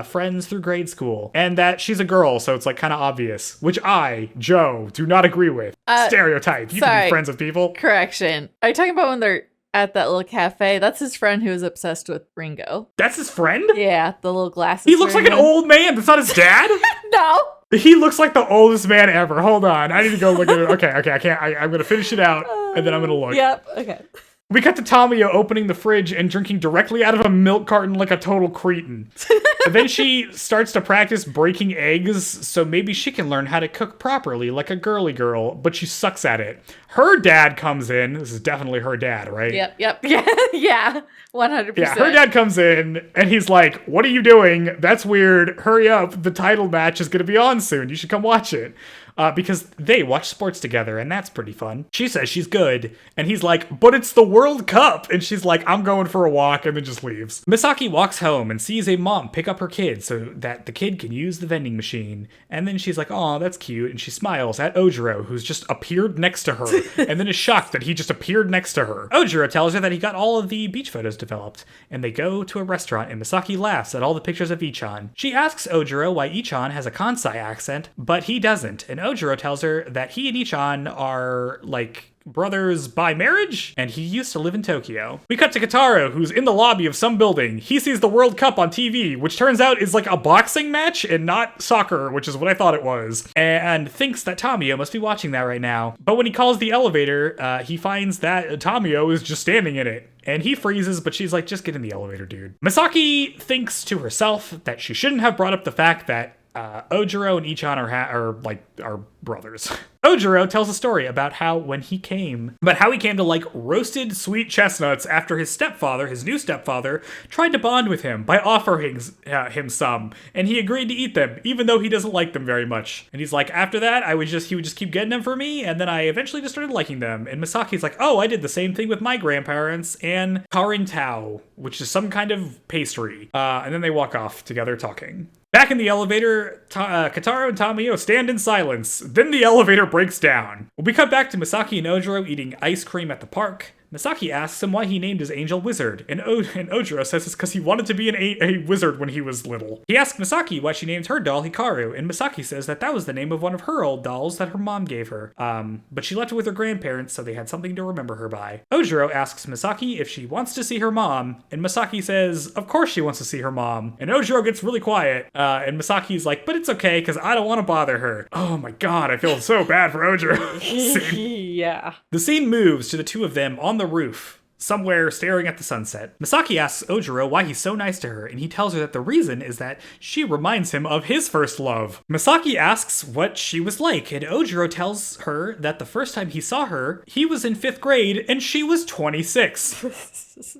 friends through grade school, and that she's a girl, so it's, like, kind of obvious, which I, Joe, do not agree with. Stereotype. You can be friends with people. Correction. Are you talking about when they're at that little cafe? That's his friend who is obsessed with Ringo. That's his friend? Yeah, the little glasses. He looks like an old man. That's not his dad? No. He looks like the oldest man ever. Hold on. I need to go look at it. Okay, I can't. I'm going to finish it out, and then I'm going to look. Yep, okay. We cut to Tamayo opening the fridge and drinking directly out of a milk carton like a total cretin. Then she starts to practice breaking eggs, so maybe she can learn how to cook properly like a girly girl, but she sucks at it. Her dad comes in. This is definitely her dad, right? Yep. Yeah, 100%. Yeah, her dad comes in, and he's like, what are you doing? That's weird. Hurry up. The title match is going to be on soon. You should come watch it. Because they watch sports together, and that's pretty fun. She says she's good, and he's like, but it's the World Cup! And she's like, I'm going for a walk, and then just leaves. Misaki walks home and sees a mom pick up her kid so that the kid can use the vending machine. And then she's like, aw, that's cute, and she smiles at Ohjiro, who's just appeared next to her, and then is shocked that he just appeared next to her. Ohjiro tells her that he got all of the beach photos developed, and they go to a restaurant, and Misaki laughs at all the pictures of Ichan. She asks Ohjiro why Ichan has a Kansai accent, but he doesn't, and Ohjiro tells her that he and Ichan are, brothers by marriage, and he used to live in Tokyo. We cut to Kotaro, who's in the lobby of some building. He sees the World Cup on TV, which turns out is like a boxing match and not soccer, which is what I thought it was, and thinks that Tamayo must be watching that right now. But when he calls the elevator, he finds that Tamayo is just standing in it. And he freezes, but she's like, just get in the elevator, dude. Misaki thinks to herself that she shouldn't have brought up the fact that Ohjiro and Ichan are brothers. Ohjiro tells a story about how he came to like roasted sweet chestnuts after his new stepfather, tried to bond with him by offering him some, and he agreed to eat them, even though he doesn't like them very much. And he's like, after that, he would just keep getting them for me, and then I eventually just started liking them. And Misaki's like, oh, I did the same thing with my grandparents and Karintao, which is some kind of pastry. And then they walk off together talking. Back in the elevator, Kotaro and Tamayo stand in silence. Then the elevator breaks down. We cut back to Misaki and Ohjiro eating ice cream at the park. Misaki asks him why he named his angel Wizard, and Ohjiro says it's because he wanted to be a wizard when he was little. He asks Misaki why she named her doll Hikaru, and Misaki says that was the name of one of her old dolls that her mom gave her. But she left it with her grandparents, so they had something to remember her by. Ohjiro asks Misaki if she wants to see her mom, and Misaki says, of course she wants to see her mom. And Ohjiro gets really quiet, and Misaki's like, but it's okay, because I don't want to bother her. Oh my god, I feel so bad for Ohjiro. Yeah. The scene moves to the two of them on the roof, somewhere staring at the sunset. Misaki asks Ohjiro why he's so nice to her, and he tells her that the reason is that she reminds him of his first love. Misaki asks what she was like, and Ohjiro tells her that the first time he saw her, he was in 5th grade, and she was 26.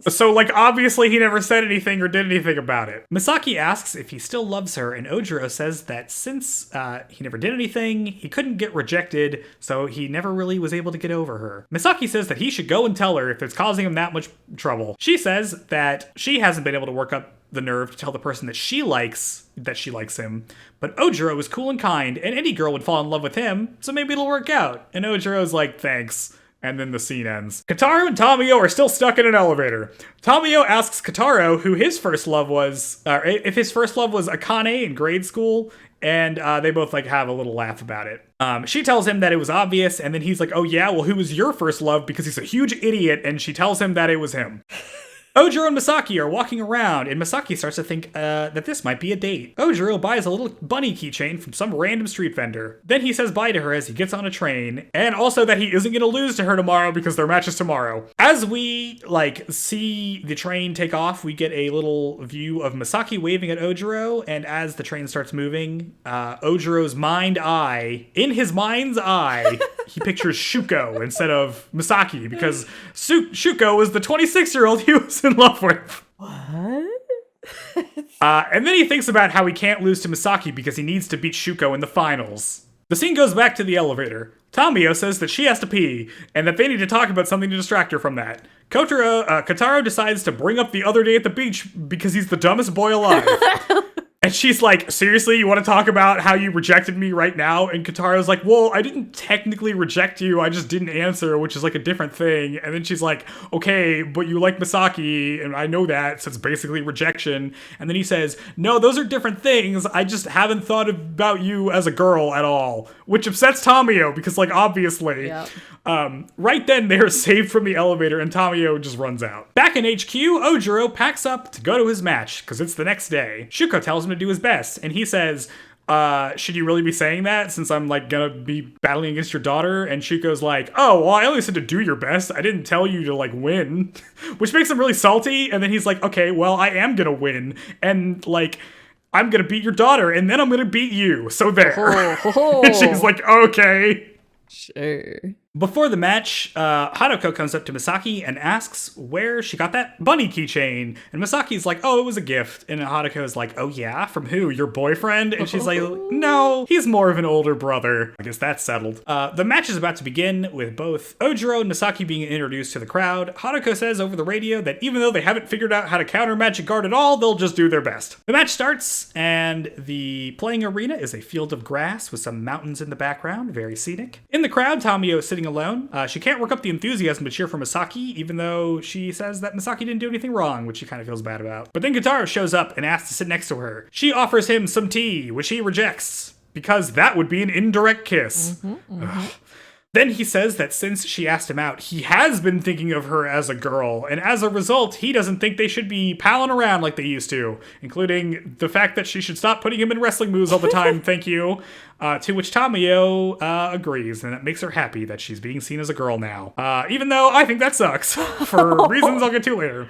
So, obviously he never said anything or did anything about it. Misaki asks if he still loves her, and Ohjiro says that since he never did anything, he couldn't get rejected, so he never really was able to get over her. Misaki says that he should go and tell her if it's causing him that much trouble. She says that she hasn't been able to work up the nerve to tell the person that she likes him, but Ohjiro is cool and kind, and any girl would fall in love with him, so maybe it'll work out. And Ojiro's like, thanks. And then the scene ends. Kotaro and Tamayo are still stuck in an elevator. Tamayo asks Kotaro who his first love was, if his first love was Akane in grade school, and they both have a little laugh about it. She tells him that it was obvious, and then he's like, oh yeah, well who was your first love? Because he's a huge idiot, and she tells him that it was him. Ohjiro and Misaki are walking around, and Misaki starts to think that this might be a date. Ohjiro buys a little bunny keychain from some random street vendor. Then he says bye to her as he gets on a train, and also that he isn't going to lose to her tomorrow because their match is tomorrow. As we, see the train take off, we get a little view of Misaki waving at Ohjiro, and as the train starts moving, Ojiro's in his mind's eye, he pictures Shuko instead of Misaki, because Shuko was the 26-year-old he was in love with. What? And then he thinks about how he can't lose to Misaki because he needs to beat Shuko in the finals. The scene goes back to the elevator. Tamayo says that she has to pee, and that they need to talk about something to distract her from that. Kotaro decides to bring up the other day at the beach because he's the dumbest boy alive. And she's like, seriously, you want to talk about how you rejected me right now? And Kotaro's like, well, I didn't technically reject you. I just didn't answer, which is a different thing. And then she's like, okay, but you like Misaki, and I know that, so it's basically rejection. And then he says, no, those are different things. I just haven't thought about you as a girl at all, which upsets Tamayo because, obviously. Yep. Right then, they're saved from the elevator, and Tamayo just runs out. Back in HQ, Ohjiro packs up to go to his match, because it's the next day. Shuko tells him to do his best, and he says, should you really be saying that since I'm gonna be battling against your daughter? And Shuko's like, oh, well, I only said to do your best. I didn't tell you to win, which makes him really salty. And then he's like, okay, well, I am gonna win. And I'm gonna beat your daughter and then I'm gonna beat you. So there. And she's like, okay. Sure. Before the match, Hatoko comes up to Misaki and asks where she got that bunny keychain. And Misaki's like, oh, it was a gift. And Hatoko's like, oh yeah? From who? Your boyfriend? And she's like, no, he's more of an older brother. I guess that's settled. The match is about to begin with both Ohjiro and Misaki being introduced to the crowd. Hatoko says over the radio that even though they haven't figured out how to counter magic guard at all, they'll just do their best. The match starts, and the playing arena is a field of grass with some mountains in the background, very scenic. In the crowd, Tamayo is sitting alone. She can't work up the enthusiasm to cheer for Misaki, even though she says that Misaki didn't do anything wrong, which she kind of feels bad about. But then Kotaro shows up and asks to sit next to her. She offers him some tea, which he rejects. because that would be an indirect kiss. Then he says that since she asked him out, he has been thinking of her as a girl, and as a result, he doesn't think they should be palling around like they used to, including the fact that she should stop putting him in wrestling moves all the time, thank you. To which Tamayo agrees, and that makes her happy that she's being seen as a girl now. Even though I think that sucks, for reasons I'll get to later.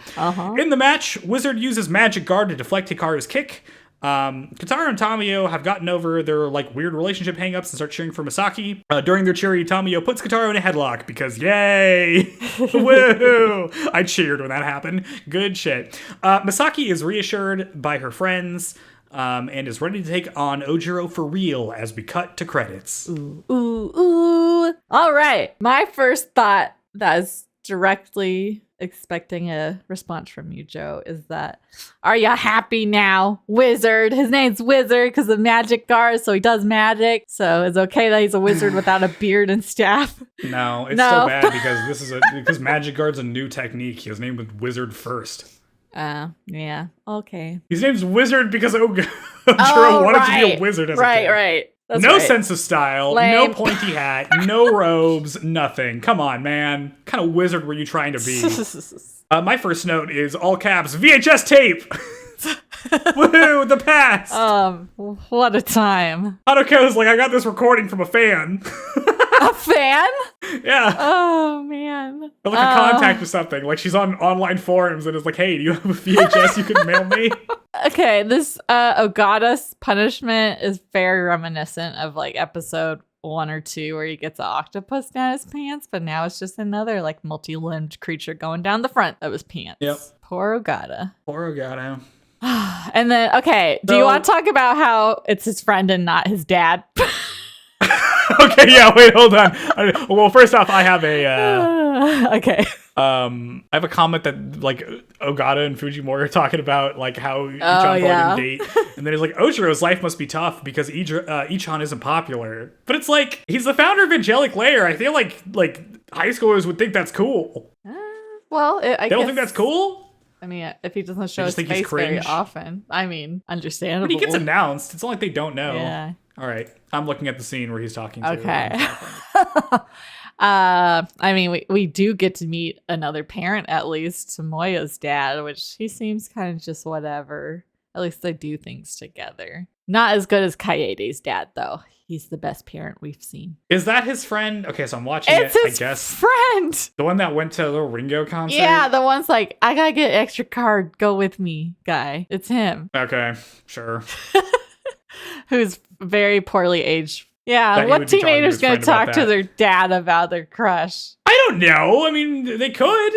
In the match, Wizard uses Magic Guard to deflect Hikaru's kick. Kotaro and Tamayo have gotten over their like weird relationship hangups and start cheering for Misaki. During their cheering, Tamayo puts Kotaro in a headlock because yay! Woo! I cheered when that happened. Good shit. Misaki is reassured by her friends and is ready to take on Ohjiro for real as we cut to credits. Ooh. All right. My first thought that is directly expecting a response from you, Joe, is that, are you happy now, Wizard? His name's Wizard because of Magic Guard, so he does magic. So it's okay that he's a wizard without a beard and staff. No, it's still bad because because Magic Guard's a new technique. His name was Wizard first. Yeah, okay. His name's Wizard because Ohjiro wanted to be a wizard as a kid. Right. That's no right. sense of style, no pointy hat, no robes, nothing. Come on, man. What kind of wizard were you trying to be? My first note is all caps, VHS tape! Woohoo, the past! What a time. Hatoko's like, I got this recording from a fan. A fan? Yeah. Oh, man. Or like a contact or something. Like she's on online forums and is like, hey, do you have a VHS you can mail me? Okay, this Ogata's punishment is very reminiscent of like episode 1 or 2 where he gets an octopus down his pants, but now it's just another like multi-limbed creature going down the front of his pants. Yep. Poor Ogata. Poor Ogata. And then, okay, do you want to talk about how it's his friend and not his dad? Okay, yeah, wait, hold on. Well, first off, I have a... okay. I have a comment that, like, Ogata and Fujimori are talking about, like, how Ichan brought him date. And then he's like, Ojiro's life must be tough because Ichan isn't popular. But it's like, he's the founder of Angelic Layer. I feel like high schoolers would think that's cool. Well, they don't think that's cool? I mean, if he doesn't show his think face he's very cringe? often. I mean, understandable. But he gets announced. It's not like they don't know. Yeah. All right. I'm looking at the scene where he's talking to Okay. I mean, we do get to meet another parent, at least, Tomoyo's dad, which he seems kind of just whatever. At least they do things together. Not as good as Kaede's dad, though. He's the best parent we've seen. Is that his friend? Okay, so I'm watching it's it, his I guess. Friend! The one that went to the Ringo concert? Yeah, the one's like, I gotta get an extra card, go with me guy. It's him. Okay, sure. Who's very poorly aged. Yeah, That what teenager's gonna talk to their dad about their crush? I don't know. I mean, they could.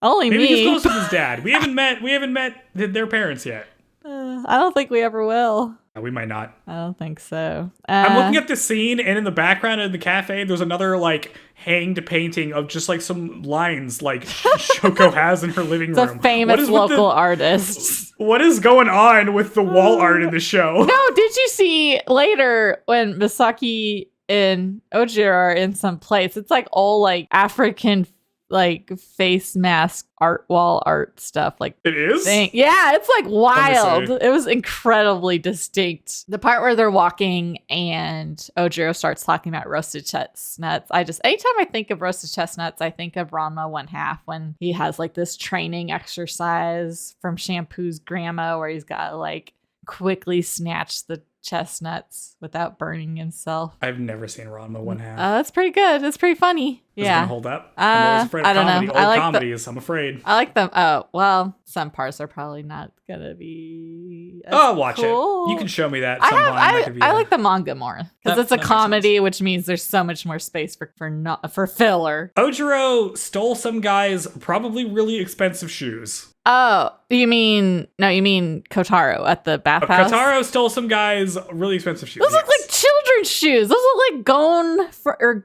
Only Maybe me. he's close with his dad. We haven't met their parents yet. I don't think we ever will. We might not. I don't think so. I'm looking at this scene, and in the background in the cafe, there's another like hanged painting of just like some lines like Shoko has in her living room. It's a famous local artist. What is going on with the wall art in the show? No, did you see later when Misaki and Ohjiro are in some place? It's like all like African like face mask art, wall art stuff. Like it is? Yeah, it's like wild. It was incredibly distinct. The part where they're walking and Ohjiro starts talking about roasted chestnuts. Anytime I think of roasted chestnuts, I think of Ranma 1/2 when he has like this training exercise from Shampoo's grandma where he's got to like quickly snatch the chestnuts without burning himself. I've never seen Ranma 1/2. That's pretty good. It's pretty funny. Is it Yeah. gonna hold up? I'm always afraid of I don't comedy. know. Old I like comedies. I'm afraid. I like them. Oh, well, some parts are probably not gonna be. I'll watch cool. it. You can show me that sometime. I like the manga more because it's a comedy, which means there's so much more space for filler. Ohjiro stole some guy's probably really expensive shoes. Oh, you mean Kotaro at the bathhouse? Kotaro stole some guy's really expensive shoes. Those look like children's shoes. Those look like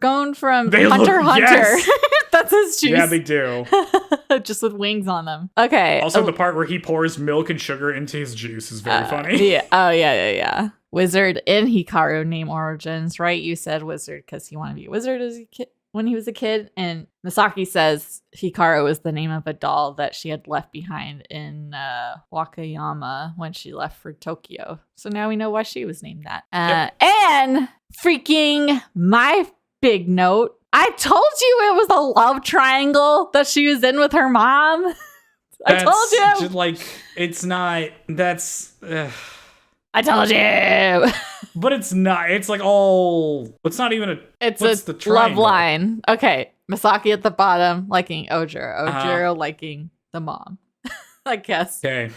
Gon from Hunter x Hunter. Yes. That's his shoes. Yeah, they do. Just with wings on them. Okay. Also, the part where he pours milk and sugar into his juice is very funny. Yeah. Oh, yeah. Wizard in Hikaru name origins, right? You said wizard because he wanted to be a wizard as a kid. when he was a kid. And Misaki says Hikaru was the name of a doll that she had left behind in Wakayama when she left for Tokyo. So now we know why she was named that. And freaking my big note. I told you it was a love triangle that she was in with her mom. I told you. Just like, it's not. That's. I told you. But it's not. It's like all. It's not even a. It's what's a the triangle? love line. Okay. Misaki at the bottom liking Ohjiro. Ohjiro liking the mom. I guess. Okay.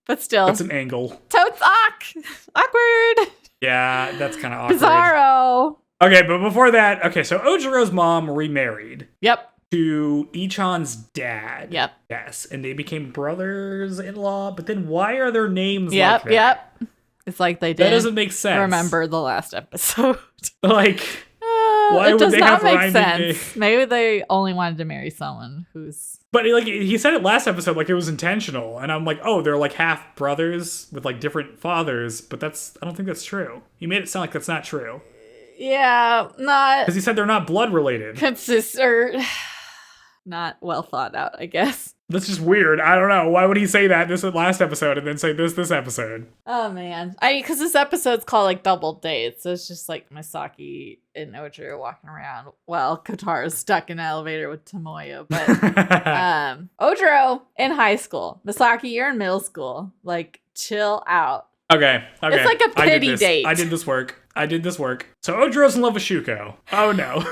But still. That's an angle. Totes awkward. Yeah, that's kind of awkward. Bizarro. Okay, but before that, okay, so Ojiro's mom remarried. Yep. To Ichan's dad. Yep. Yes, and they became brothers-in-law, but then why are their names like that? Yep. It's like they didn't That doesn't make sense. remember the last episode. Like, why would they have rhyming names? Maybe they only wanted to marry someone who's... But like he said it last episode, like it was intentional, and I'm like, oh, they're like half brothers with like different fathers, but I don't think that's true. He made it sound like that's not true. Yeah, not... Because he said they're not blood related. Not well thought out, I guess. That's just weird. I don't know. Why would he say that this last episode and then say this episode? Oh, man. Because this episode's called, like, Double Dates. So it's just, like, Misaki and Ohjiro walking around. Well, Kotaro's stuck in an elevator with Tamayo. But Ohjiro in high school. Misaki, you're in middle school. Like, chill out. Okay. It's like a pity date. I did this work. So Ojiro's in love with Shuko. Oh, no.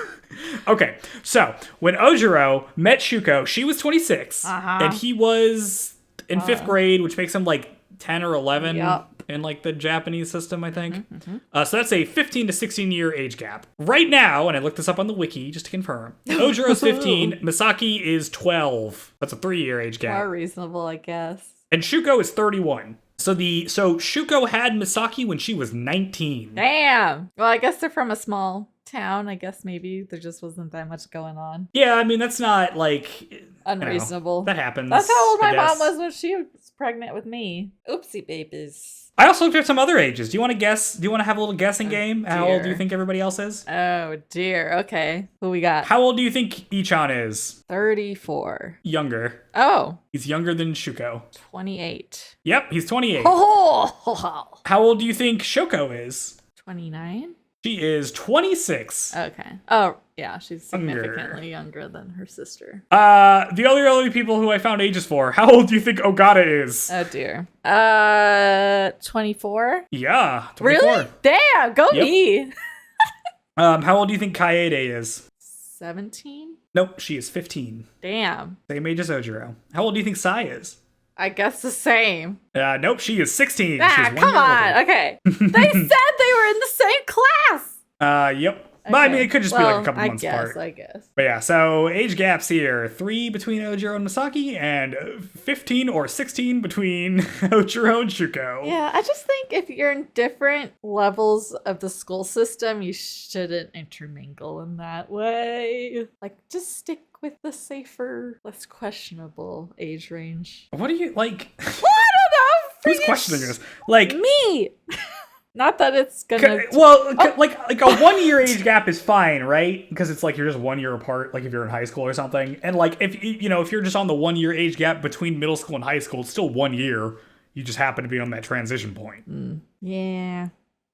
Okay, so when Ohjiro met Shuko, she was 26, and he was in 5th grade, which makes him like 10 or 11 in like the Japanese system, I think. So that's a 15 to 16 year age gap. Right now, and I looked this up on the wiki just to confirm, Ojiro's 15, Misaki is 12. That's a 3-year age gap. More reasonable, I guess. And Shuko is 31. So Shuko had Misaki when she was 19. Damn. Well, I guess they're from a small town. I guess maybe there just wasn't that much going on. Yeah, I mean, that's not like unreasonable. That happens. That's how old my mom was when she was pregnant with me. Oopsie babies. I also looked at some other ages. Do you want to guess? Do you want to have a little guessing game? Dear. How old do you think everybody else is? Oh dear. Okay. Who we got? How old do you think Ichan is? 34. Younger. Oh. He's younger than Shuko. 28. Yep, he's 28. Oh. How old do you think Shoko is? 29. She is 26. Okay. Oh, yeah, she's significantly younger than her sister. The other people who I found ages for. How old do you think Ogata is? Oh dear. 24? Yeah, 24. Really? Damn, go me. How old do you think Kaede is? 17? Nope, she is 15. Damn. Same age as Ohjiro. How old do you think Sai is? I guess the same. Nope, she is 16. Come on. Okay. They said they were in the same class. Yep. Okay. But I mean, it could just be like a couple months apart. I guess. But yeah, so age gaps here. 3 between Ohjiro and Misaki, and 15 or 16 between Ohjiro and Shuko. Yeah, I just think if you're in different levels of the school system, you shouldn't intermingle in that way. Like, just stick with the safer, less questionable age range. What do you, like... Well, I don't know. Who's questioning this? Like... Me! Not that it's gonna... like a 1 year age gap is fine, right? Because it's like you're just 1 year apart, like if you're in high school or something. And like if you're just on the 1 year age gap between middle school and high school, it's still 1 year. You just happen to be on that transition point. Yeah.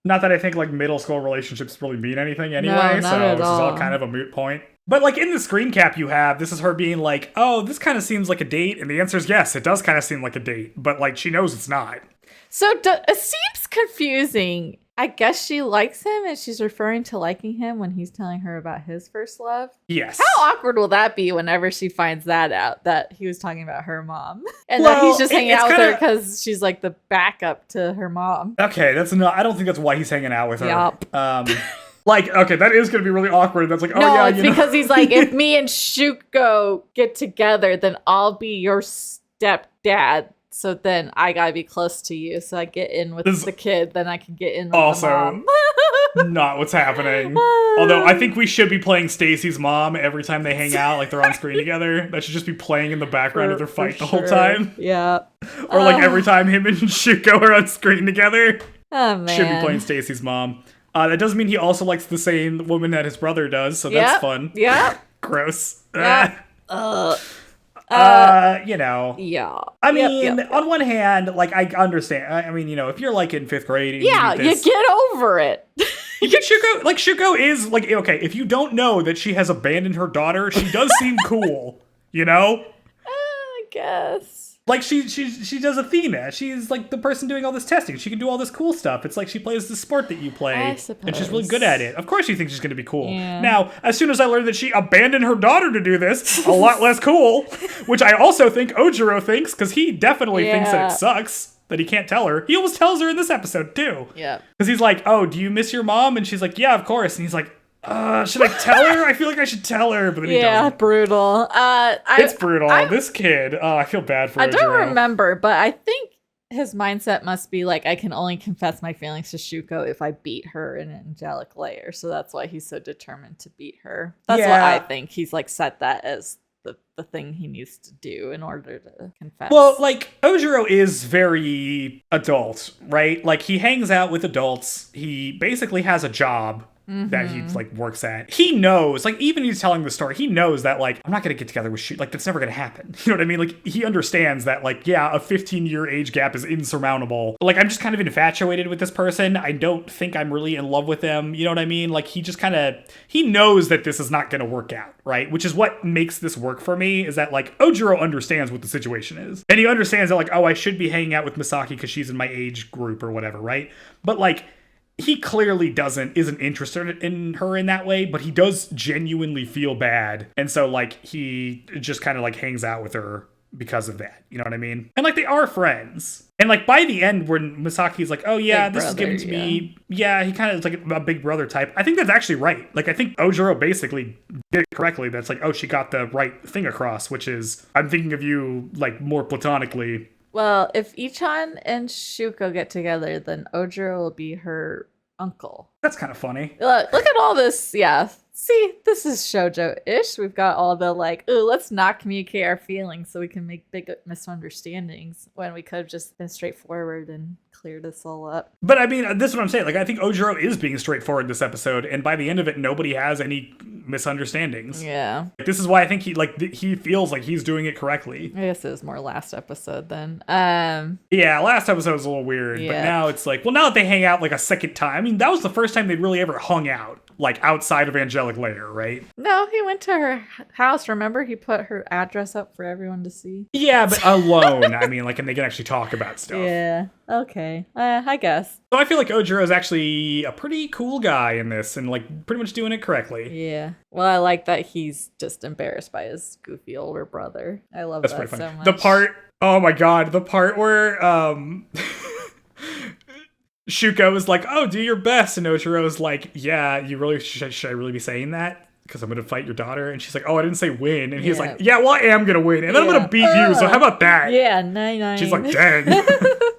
Not that I think like middle school relationships really mean anything anyway, no, not so at this all. is all kind of a moot point. But like in the screen cap you have, this is her being like, oh, this kind of seems like a date. And the answer is yes, it does kind of seem like a date. But like she knows it's not. So it seems confusing. I guess she likes him and she's referring to liking him when he's telling her about his first love. Yes. How awkward will that be whenever she finds that out, that he was talking about her mom? And that he's just hanging out with her because she's like the backup to her mom. Okay, I don't think that's why he's hanging out with her. Yup. Like, okay, that is going to be really awkward. That's like, oh no, yeah, it's because he's like, if me and Shuko get together, then I'll be your stepdad. So then I gotta be close to you. So I get in with the kid, then I can get in with the mom. Not what's happening. Although I think we should be playing Stacy's mom every time they hang out, like they're on screen together. That should just be playing in the background of their fight the whole time. Yeah. Or like every time him and Shuko are on screen together. Oh man. Should be playing Stacy's mom. That doesn't mean he also likes the same woman that his brother does, so that's fun. Yeah. Gross. Yeah. You know. Yeah. I mean, on one hand, like, I understand. I mean, you know, if you're, like, in 5th grade and you get over it. You get Shuko. Like, Shuko is, like, okay, if you don't know that she has abandoned her daughter, she does seem cool, you know? I guess. Like, she does Athena. She's, like, the person doing all this testing. She can do all this cool stuff. It's like she plays the sport that you play. I suppose. And she's really good at it. Of course you think she's going to be cool. Yeah. Now, as soon as I learned that she abandoned her daughter to do this, a lot less cool, which I also think Ohjiro thinks, because he definitely thinks that it sucks that he can't tell her. He almost tells her in this episode, too. Yeah. Because he's like, oh, do you miss your mom? And she's like, yeah, of course. And he's like, should I tell her? I feel like I should tell her, but then he doesn't. Yeah, brutal. It's brutal. This kid. Oh, I feel bad for Ohjiro. I don't remember, but I think his mindset must be like, I can only confess my feelings to Shuko if I beat her in an Angelic Layer. So that's why he's so determined to beat her. That's what I think. He's like set that as the thing he needs to do in order to confess. Well, like, Ohjiro is very adult, right? Like, he hangs out with adults. He basically has a job that he, like, works at. He knows, like, even he's telling the story, he knows that, like, I'm not going to get together with like, that's never going to happen. You know what I mean? Like, he understands that, like, yeah, a 15-year age gap is insurmountable. Like, I'm just kind of infatuated with this person. I don't think I'm really in love with them. You know what I mean? Like, he just kind of, he knows that this is not going to work out, right? Which is what makes this work for me, is that, like, Ohjiro understands what the situation is. And he understands that, like, oh, I should be hanging out with Misaki because she's in my age group or whatever, right? But, like, he clearly isn't interested in her in that way, but he does genuinely feel bad. And so, like, he just kind of, like, hangs out with her because of that. You know what I mean? And, like, they are friends. And, like, by the end, when Misaki's like, oh, yeah, this is given to me. Yeah, he kind of is, like, a big brother type. I think that's actually right. Like, I think Ohjiro basically did it correctly. That's like, oh, she got the right thing across, which is, I'm thinking of you, like, more platonically. Well, if Ichan and Shuko get together, then Ohjiro will be her uncle. That's kind of funny. Look at all this. Yeah. See, this is ShouJoe-ish. We've got all the, like, ooh, let's not communicate our feelings so we can make big misunderstandings, when we could have just been straightforward and cleared this all up. But I mean, this is what I'm saying. Like, I think Ohjiro is being straightforward this episode, and by the end of it, nobody has any misunderstandings. Yeah. This is why I think he feels like he's doing it correctly. I guess it was more last episode then. Yeah, last episode was a little weird, but now it's like, well, now that they hang out like a second time, I mean, that was the first time they'd really ever hung out, like, outside of Angelic Layer, right? No, he went to her house, remember? He put her address up for everyone to see. Yeah, but alone. I mean, like, and they can actually talk about stuff. Yeah, okay. I guess. So I feel like Ohjiro is actually a pretty cool guy in this, and, like, pretty much doing it correctly. Yeah. Well, I like that he's just embarrassed by his goofy older brother. I love that so much. The part, oh my god, the part where Shuko is like, oh, do your best, and Ohjiro is like, yeah, you really should I really be saying that? Because I'm going to fight your daughter. And she's like, oh, I didn't say win. And he's like, yeah, well, I am going to win. And then I'm going to beat you. So how about that? Yeah, 9-9. She's like, dang.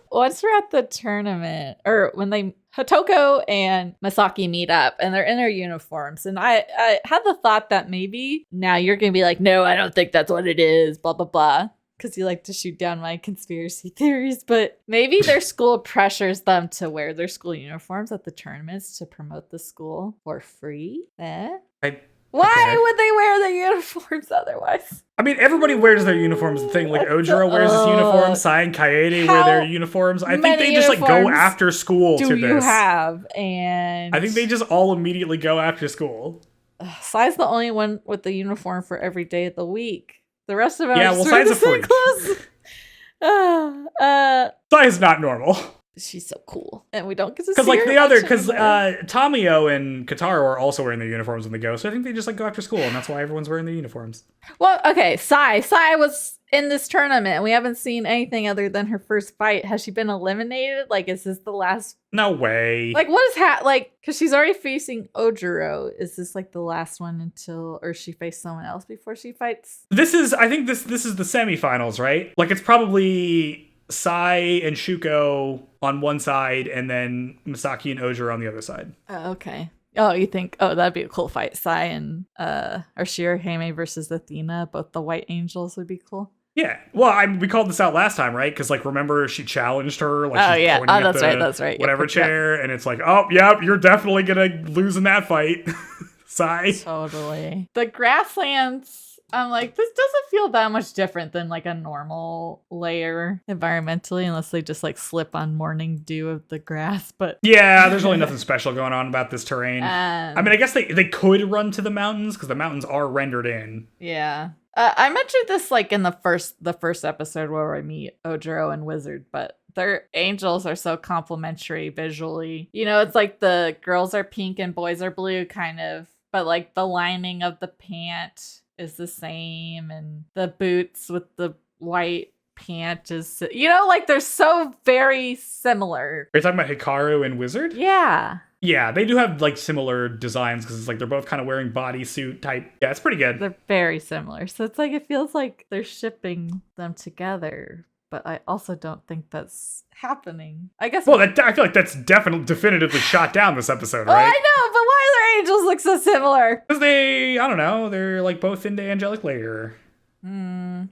Once we're at the tournament, or when Hatoko and Misaki meet up and they're in their uniforms. And I had the thought that maybe now you're going to be like, no, I don't think that's what it is, blah, blah, blah. Because you like to shoot down my conspiracy theories. But maybe their school pressures them to wear their school uniforms at the tournaments to promote the school for free. Why would they wear their uniforms otherwise? I mean, everybody wears their uniforms. The thing, like, Ohjiro wears his uniform, Sai and Kaede wear their uniforms. I think they just, like, go after school to this. Do you have? And I think they just all immediately go after school. Sai's the only one with the uniform for every day of the week. The rest of them are just wearing the same clothes. Sai's not normal. She's so cool, and we don't get to see her. Because Tamayo and Kotaro are also wearing their uniforms when they go, so I think they just, like, go after school, and that's why everyone's wearing their uniforms. Well, okay, Sai was in this tournament, and we haven't seen anything other than her first fight. Has she been eliminated? Like, is this the last? No way. Like, what is because she's already facing Ohjiro. Is this, like, the last one or she faced someone else before she fights? I think this is the semifinals, right? Like, it's probably Sai and Shuko on one side, and then Misaki and Ohjiro on the other side. Oh, okay. Oh, you think, that'd be a cool fight. Sai and Shirahime versus Athena, both the White Angels would be cool. Yeah. Well, we called this out last time, right? Because, like, remember she challenged her? Like, she's pointing at that's right. Whatever chair, and it's like, oh, yep, you're definitely gonna lose in that fight. Sigh. Totally. The grasslands, I'm like, this doesn't feel that much different than like a normal layer environmentally, unless they just like slip on morning dew of the grass. But yeah, there's really nothing special going on about this terrain. I mean, I guess they could run to the mountains because the mountains are rendered in. Yeah. I mentioned this like in the first episode where we meet Ohjiro and Wizard, but their angels are so complementary visually. You know, it's like the girls are pink and boys are blue kind of, but like the lining of the pant is the same and the boots with the white pant is, you know, like they're so very similar. Are you talking about Hikaru and Wizard? Yeah. Yeah, they do have like similar designs because it's like they're both kind of wearing bodysuit type. Yeah, it's pretty good. They're very similar. So it's like it feels like they're shipping them together, but I also don't think that's happening. I guess. Well, I feel like that's definitively shot down this episode, right? I know, but why do their angels look so similar? Because I don't know, they're like both into Angelic Layer.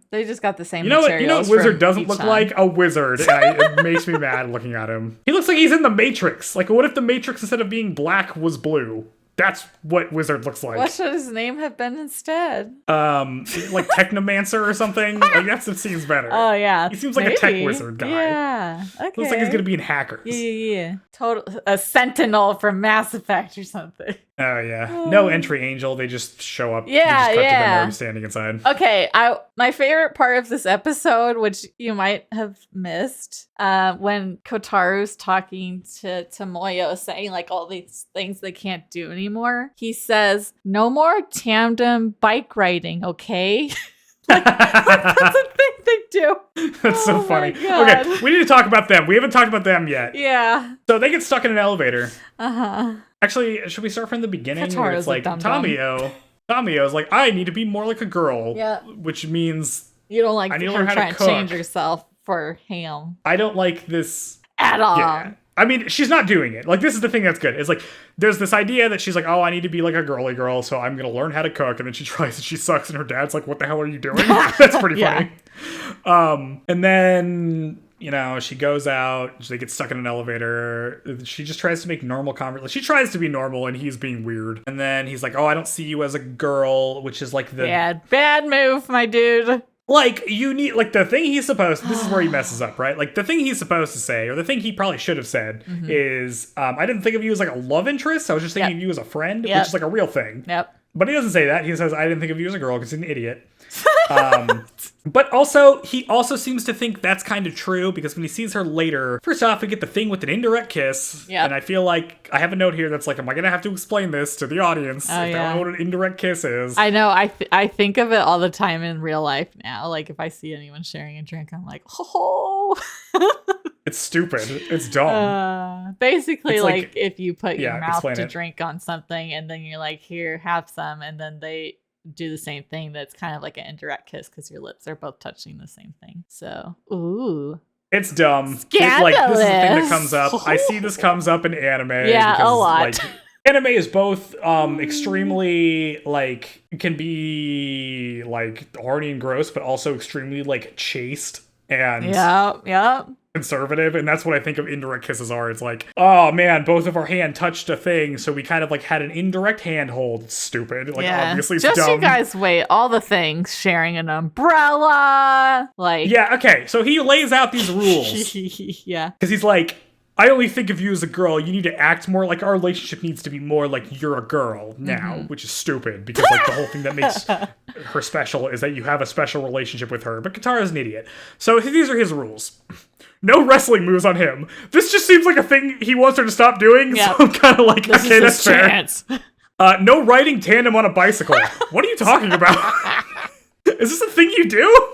They just got the same materials. You know what Wizard doesn't look like? A wizard. And it makes me mad looking at him. He looks like he's in the Matrix. Like, what if the Matrix, instead of being black, was blue? That's what Wizard looks like. What should his name have been instead? Like Technomancer or something? Like, that seems better. Oh, yeah. He seems like a tech wizard guy. Yeah. Okay. Looks like he's gonna be in Hackers. Yeah. Total a sentinel from Mass Effect or something. Oh, yeah. No entry angel. They just show up. Yeah, they just cut to them already standing inside. Okay, my favorite part of this episode, which you might have missed, when Kotaro's talking to Tamayo, saying like all these things they can't do anymore. He says, "No more tandem bike riding, okay?" like that's a thing they do. That's so funny. Okay, we need to talk about them. We haven't talked about them yet. Yeah. So they get stuck in an elevator. Uh-huh. Actually, should we start from the beginning? Kotaro's where it's like Tamayo's like, I need to be more like a girl. Yeah. Which means you don't like I need her to learn how trying to to change yourself for him. I don't like this at all. Yeah. I mean, she's not doing it. Like, this is the thing that's good. It's like, there's this idea that she's like, oh, I need to be like a girly girl, so I'm going to learn how to cook. And then she tries and she sucks, and her dad's like, what the hell are you doing? That's pretty funny. And then, you know, she goes out, they get stuck in an elevator. She just tries to make normal conversation. She tries to be normal, and he's being weird. And then he's like, oh, I don't see you as a girl, which is like the... Bad move, my dude. Like, you need, like, the thing he's supposed, this is where he messes up, right? Like, the thing he's supposed to say, or the thing he probably should have said, is, I didn't think of you as, like, a love interest. I was just thinking of you as a friend, which is, like, a real thing. Yep. But he doesn't say that. He says, I didn't think of you as a girl because he's an idiot. But also, he also seems to think that's kind of true because when he sees her later, first off, we get the thing with an indirect kiss. Yep. And I feel like I have a note here that's like, am I going to have to explain this to the audience if they don't know what an indirect kiss is? I know. I think of it all the time in real life now. Like if I see anyone sharing a drink, I'm like, oh. It's stupid. It's dumb. Basically, it's like if you put your mouth to it. Drink on something and then you're like, here, have some. And then they do the same thing. That's kind of like an indirect kiss because your lips are both touching the same thing. So, ooh. It's dumb. Scandalous. Like, this is the thing that comes up. I see this comes up in anime. Yeah, because, a lot. Like, anime is both extremely, like, can be, like, horny and gross, but also extremely, like, chaste and conservative. And that's what I think of indirect kisses are. It's like, oh, man, both of our hand touched a thing, so we kind of, like, had an indirect handhold. It's stupid. Like, obviously it's just dumb. You guys wait. All the things. Sharing an umbrella. Like... Yeah, okay. So he lays out these rules. Yeah. Because he's like, I only think of you as a girl. You need to act more like our relationship needs to be more like you're a girl now, which is stupid because like the whole thing that makes her special is that you have a special relationship with her. But Kotaro is an idiot. So these are his rules. No wrestling moves on him. This just seems like a thing he wants her to stop doing. Yep. So I'm kind of like, okay, that's fair. No riding tandem on a bicycle. What are you talking about? Is this a thing you do?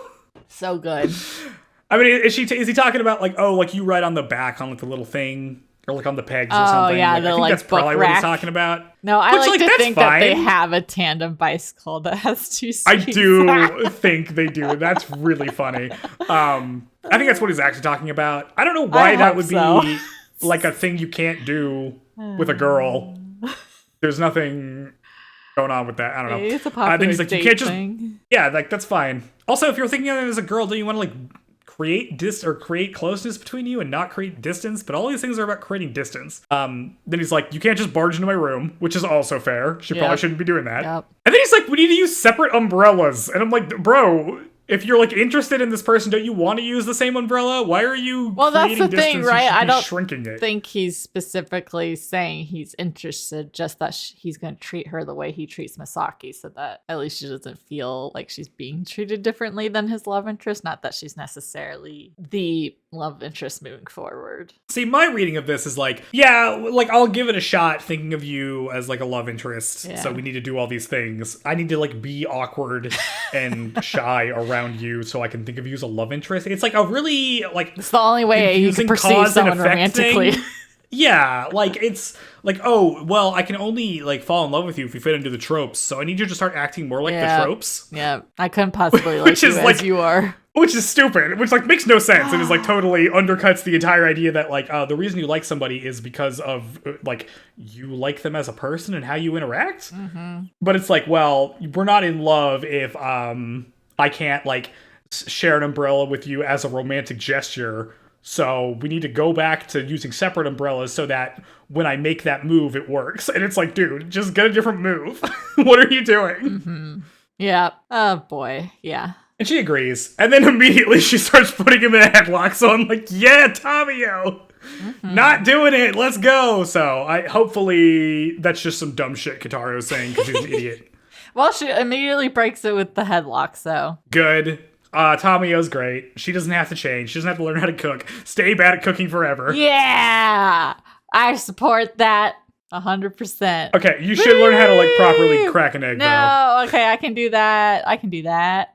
So good. I mean, is he talking about like, oh, like you ride on the back on like the little thing or like on the pegs or something? Oh yeah, like, I think that's probably what he's talking about. No, I like to think that they have a tandem bicycle that has two seats. I do think they do. That's really funny. I think that's what he's actually talking about. I don't know why that would be like a thing you can't do with a girl. There's nothing. going on with that. I don't know. It's a popular then he's like, date you can't just. thing. Yeah, like that's fine. Also, if you're thinking of it as a girl, don't you want to like create closeness between you and not create distance? But all these things are about creating distance. Then he's like, you can't just barge into my room, which is also fair. She probably shouldn't be doing that. Yep. And then he's like, we need to use separate umbrellas. And I'm like, bro, if you're like interested in this person, don't you want to use the same umbrella? Why are you? Well, that's the thing, right? I don't shrinking it. think he's specifically saying he's interested, just that he's going to treat her the way he treats Misaki, so that at least she doesn't feel like she's being treated differently than his love interest. Not that she's necessarily the love interest moving forward. See, my reading of this is like, yeah, like I'll give it a shot thinking of you as like a love interest. Yeah. So we need to do all these things. I need to like be awkward and shy around you so I can think of you as a love interest. It's like a really like it's the only way you can perceive someone romantically. Yeah, like it's like, oh, well, I can only like fall in love with you if we fit into the tropes. So I need you to start acting more like the tropes. Yeah, I couldn't possibly like you as you are. Which is stupid, which like makes no sense. It is like totally undercuts the entire idea that like the reason you like somebody is because of like you like them as a person and how you interact. Mm-hmm. But it's like, well, we're not in love if I can't like share an umbrella with you as a romantic gesture. So we need to go back to using separate umbrellas so that when I make that move, it works. And it's like, dude, just get a different move. What are you doing? Mm-hmm. Yeah. Oh boy. Yeah. And she agrees. And then immediately she starts putting him in a headlock. So I'm like, yeah, Tamayo. Mm-hmm. Not doing it. Let's go. So hopefully that's just some dumb shit Kotaro's saying because he's an idiot. Well, she immediately breaks it with the headlock, so. Good. Tamayo's great. She doesn't have to change. She doesn't have to learn how to cook. Stay bad at cooking forever. Yeah! I support that 100%. Okay, you should learn how to like properly crack an egg, though. No, okay, I can do that.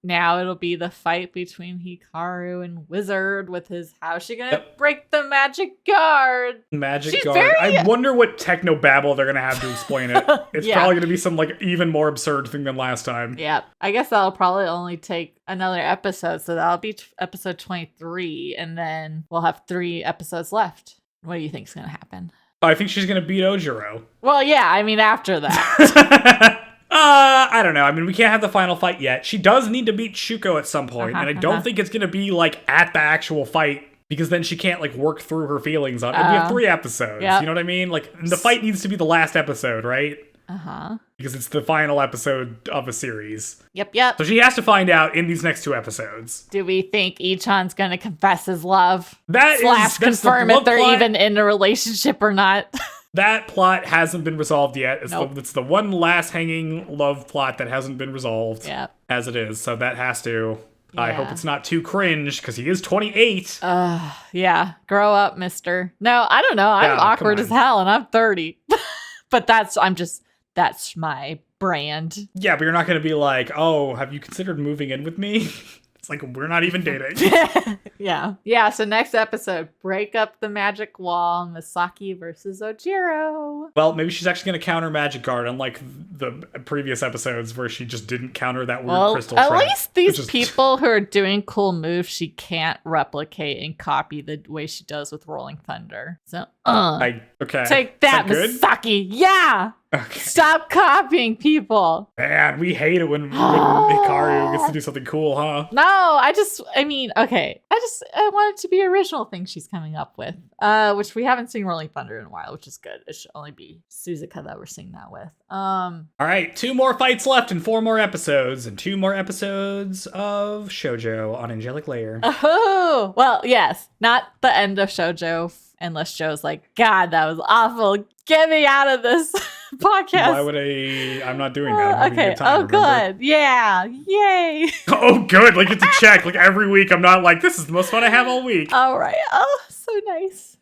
Now it'll be the fight between Hikaru and Wizard with his how's she gonna break the magic guard? She's guard. I wonder what techno babble they're gonna have to explain it. It's probably gonna be some like even more absurd thing than last time. Yeah. I guess that'll probably only take another episode, so that'll be episode 23, and then we'll have 3 episodes left. What do you think's gonna happen? I think she's gonna beat Ohjiro. Well, yeah, I mean after that. I don't know. I mean, we can't have the final fight yet. She does need to beat Shuko at some point, and I don't think it's going to be, like, at the actual fight, because then she can't, like, work through her feelings on it. We have 3 episodes, you know what I mean? Like, the fight needs to be the last episode, right? Uh-huh. Because it's the final episode of a series. Yep. So she has to find out in these next 2 episodes. Do we think Ichan's going to confess his love? That's confirm if they're even in a relationship or not? That plot hasn't been resolved yet. It's the one last hanging love plot that hasn't been resolved as it is. So that has to. Yeah. I hope it's not too cringe because he is 28. Yeah. Grow up, mister. No, I don't know. I'm awkward as hell and I'm 30. But that's my brand. Yeah, but you're not going to be like, oh, have you considered moving in with me? It's like, we're not even dating. Yeah, so next episode, break up the magic wall, Misaki versus Ohjiro. Well, maybe she's actually going to counter Magic Guard, unlike the previous episodes where she just didn't counter that weird crystal trap. At least these people who are doing cool moves, she can't replicate and copy the way she does with Rolling Thunder. So, take that, Misaki. Yeah! Okay. Stop copying people. Man, we hate it when Hikaru gets to do something cool, huh? No, I want it to be original things she's coming up with, which we haven't seen Rolling Thunder in a while, which is good. It should only be Suzuka that we're seeing that with. All right, 2 more fights left and 4 more episodes, and 2 more episodes of ShouJoe on Angelic Layer. Oh, well, yes, not the end of ShouJoe, unless Joe's like, God, that was awful. Get me out of this podcast. Why would I'm not doing that. Okay. Good. Yeah. Yay. Oh, good. Like, it's a check. Like, every week I'm not like, this is the most fun I have all week. All right. Oh, so nice.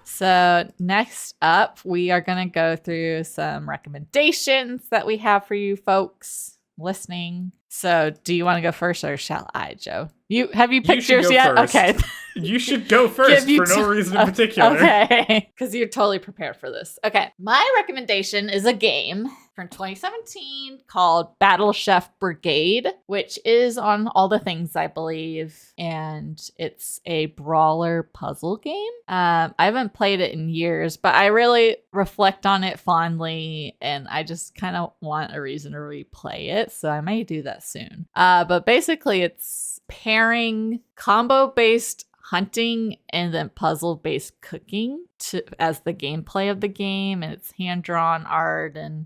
So next up, we are going to go through some recommendations that we have for you folks listening. So do you want to go first or shall I, Joe? Have you picked yours yet? First. Okay. You should go first for no reason in particular. Okay. Because you're totally prepared for this. Okay. My recommendation is a game from 2017 called Battle Chef Brigade, which is on all the things, I believe. And it's a brawler puzzle game. I haven't played it in years, but I really reflect on it fondly. And I just kind of want a reason to replay it. So I may do that soon. But basically, it's pairing combo-based hunting and then puzzle-based cooking as the gameplay of the game, and it's hand-drawn art. And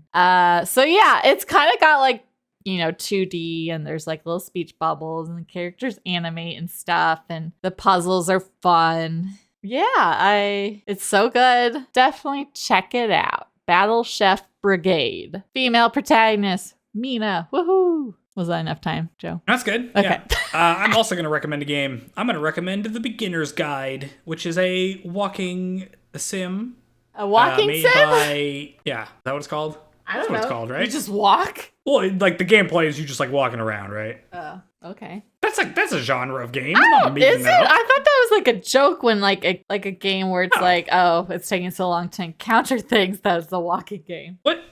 so yeah, it's kind of got like, 2D, and there's like little speech bubbles and the characters animate and stuff, and the puzzles are fun. Yeah, it's so good. Definitely check it out. Battle Chef Brigade. Female protagonist, Mina. Woohoo! Was that enough time, Joe? That's good. Okay. Yeah. I'm also going to recommend a game. I'm going to recommend The Beginner's Guide, which is a walking sim. A walking made sim? Yeah, is that what it's called? I don't That's know. what it's called, right? You just walk? Well, like the gameplay is you just like walking around, right? Oh, okay. That's a genre of game. Oh, is it? I thought that was like a joke when like a game where it's like, oh, it's taking so long to encounter things. That's the walking game. What?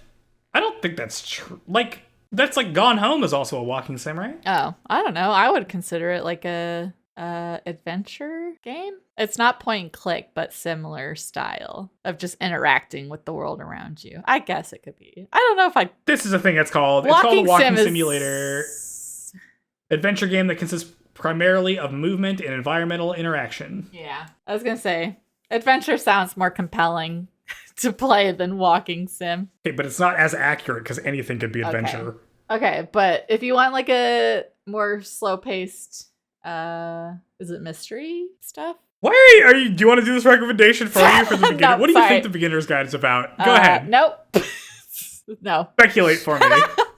I don't think that's true. Like, that's like Gone Home is also a walking sim, right? Oh, I don't know. I would consider it like a adventure game. It's not point and click, but similar style of just interacting with the world around you. I guess it could be. I don't know if This is a thing it's called. It's called a walking simulator. Adventure game that consists primarily of movement and environmental interaction. Yeah. I was going to say, adventure sounds more compelling to play than walking sim. Okay, but it's not as accurate because anything could be adventure. Okay, but if you want like a more slow-paced, is it mystery stuff? Why are you? Do you want to do this recommendation for you for the beginner? No, what do you think The Beginner's Guide is about? Go ahead. Nope. No. Speculate for me.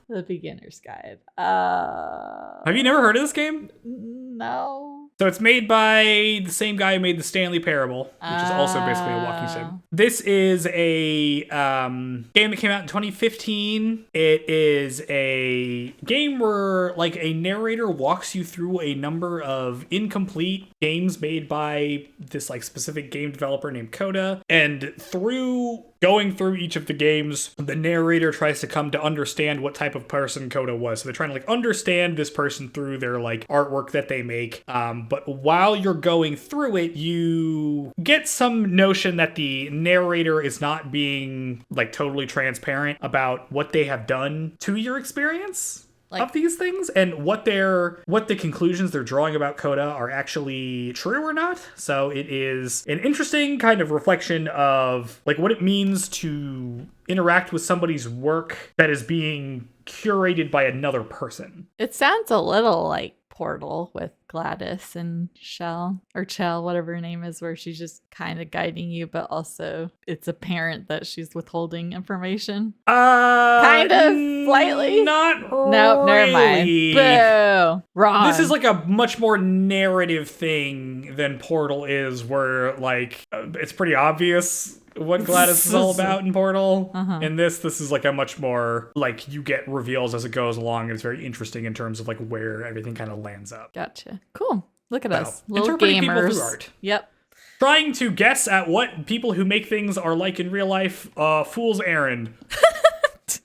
The Beginner's Guide. Have you never heard of this game? No. So it's made by the same guy who made the Stanley Parable, which is also basically a walking sim. This is a game that came out in 2015. It is a game where like a narrator walks you through a number of incomplete games made by this like specific game developer named Coda, and through going through each of the games, the narrator tries to come to understand what type of person Coda was. So they're trying to like understand this person through their like artwork that they make. But while you're going through it, you get some notion that the narrator is not being like totally transparent about what they have done to your experience. Of these things, and what the conclusions they're drawing about Coda are actually true or not. So it is an interesting kind of reflection of like what it means to interact with somebody's work that is being curated by another person. It sounds a little like Portal with Gladys and Chell, whatever her name is, where she's just kind of guiding you, but also it's apparent that she's withholding information. Kind of, slightly. Not No, never mind. Boo. Wrong. This is like a much more narrative thing than Portal is, where like it's pretty obvious what Gladys is all about in Portal. In this is like a much more like you get reveals as it goes along, and it's very interesting in terms of like where everything kind of lands up. Gotcha. Cool. Look at us, little interpreting people gamers. through art. Yep. Trying to guess at what people who make things are like in real life. Fool's errand.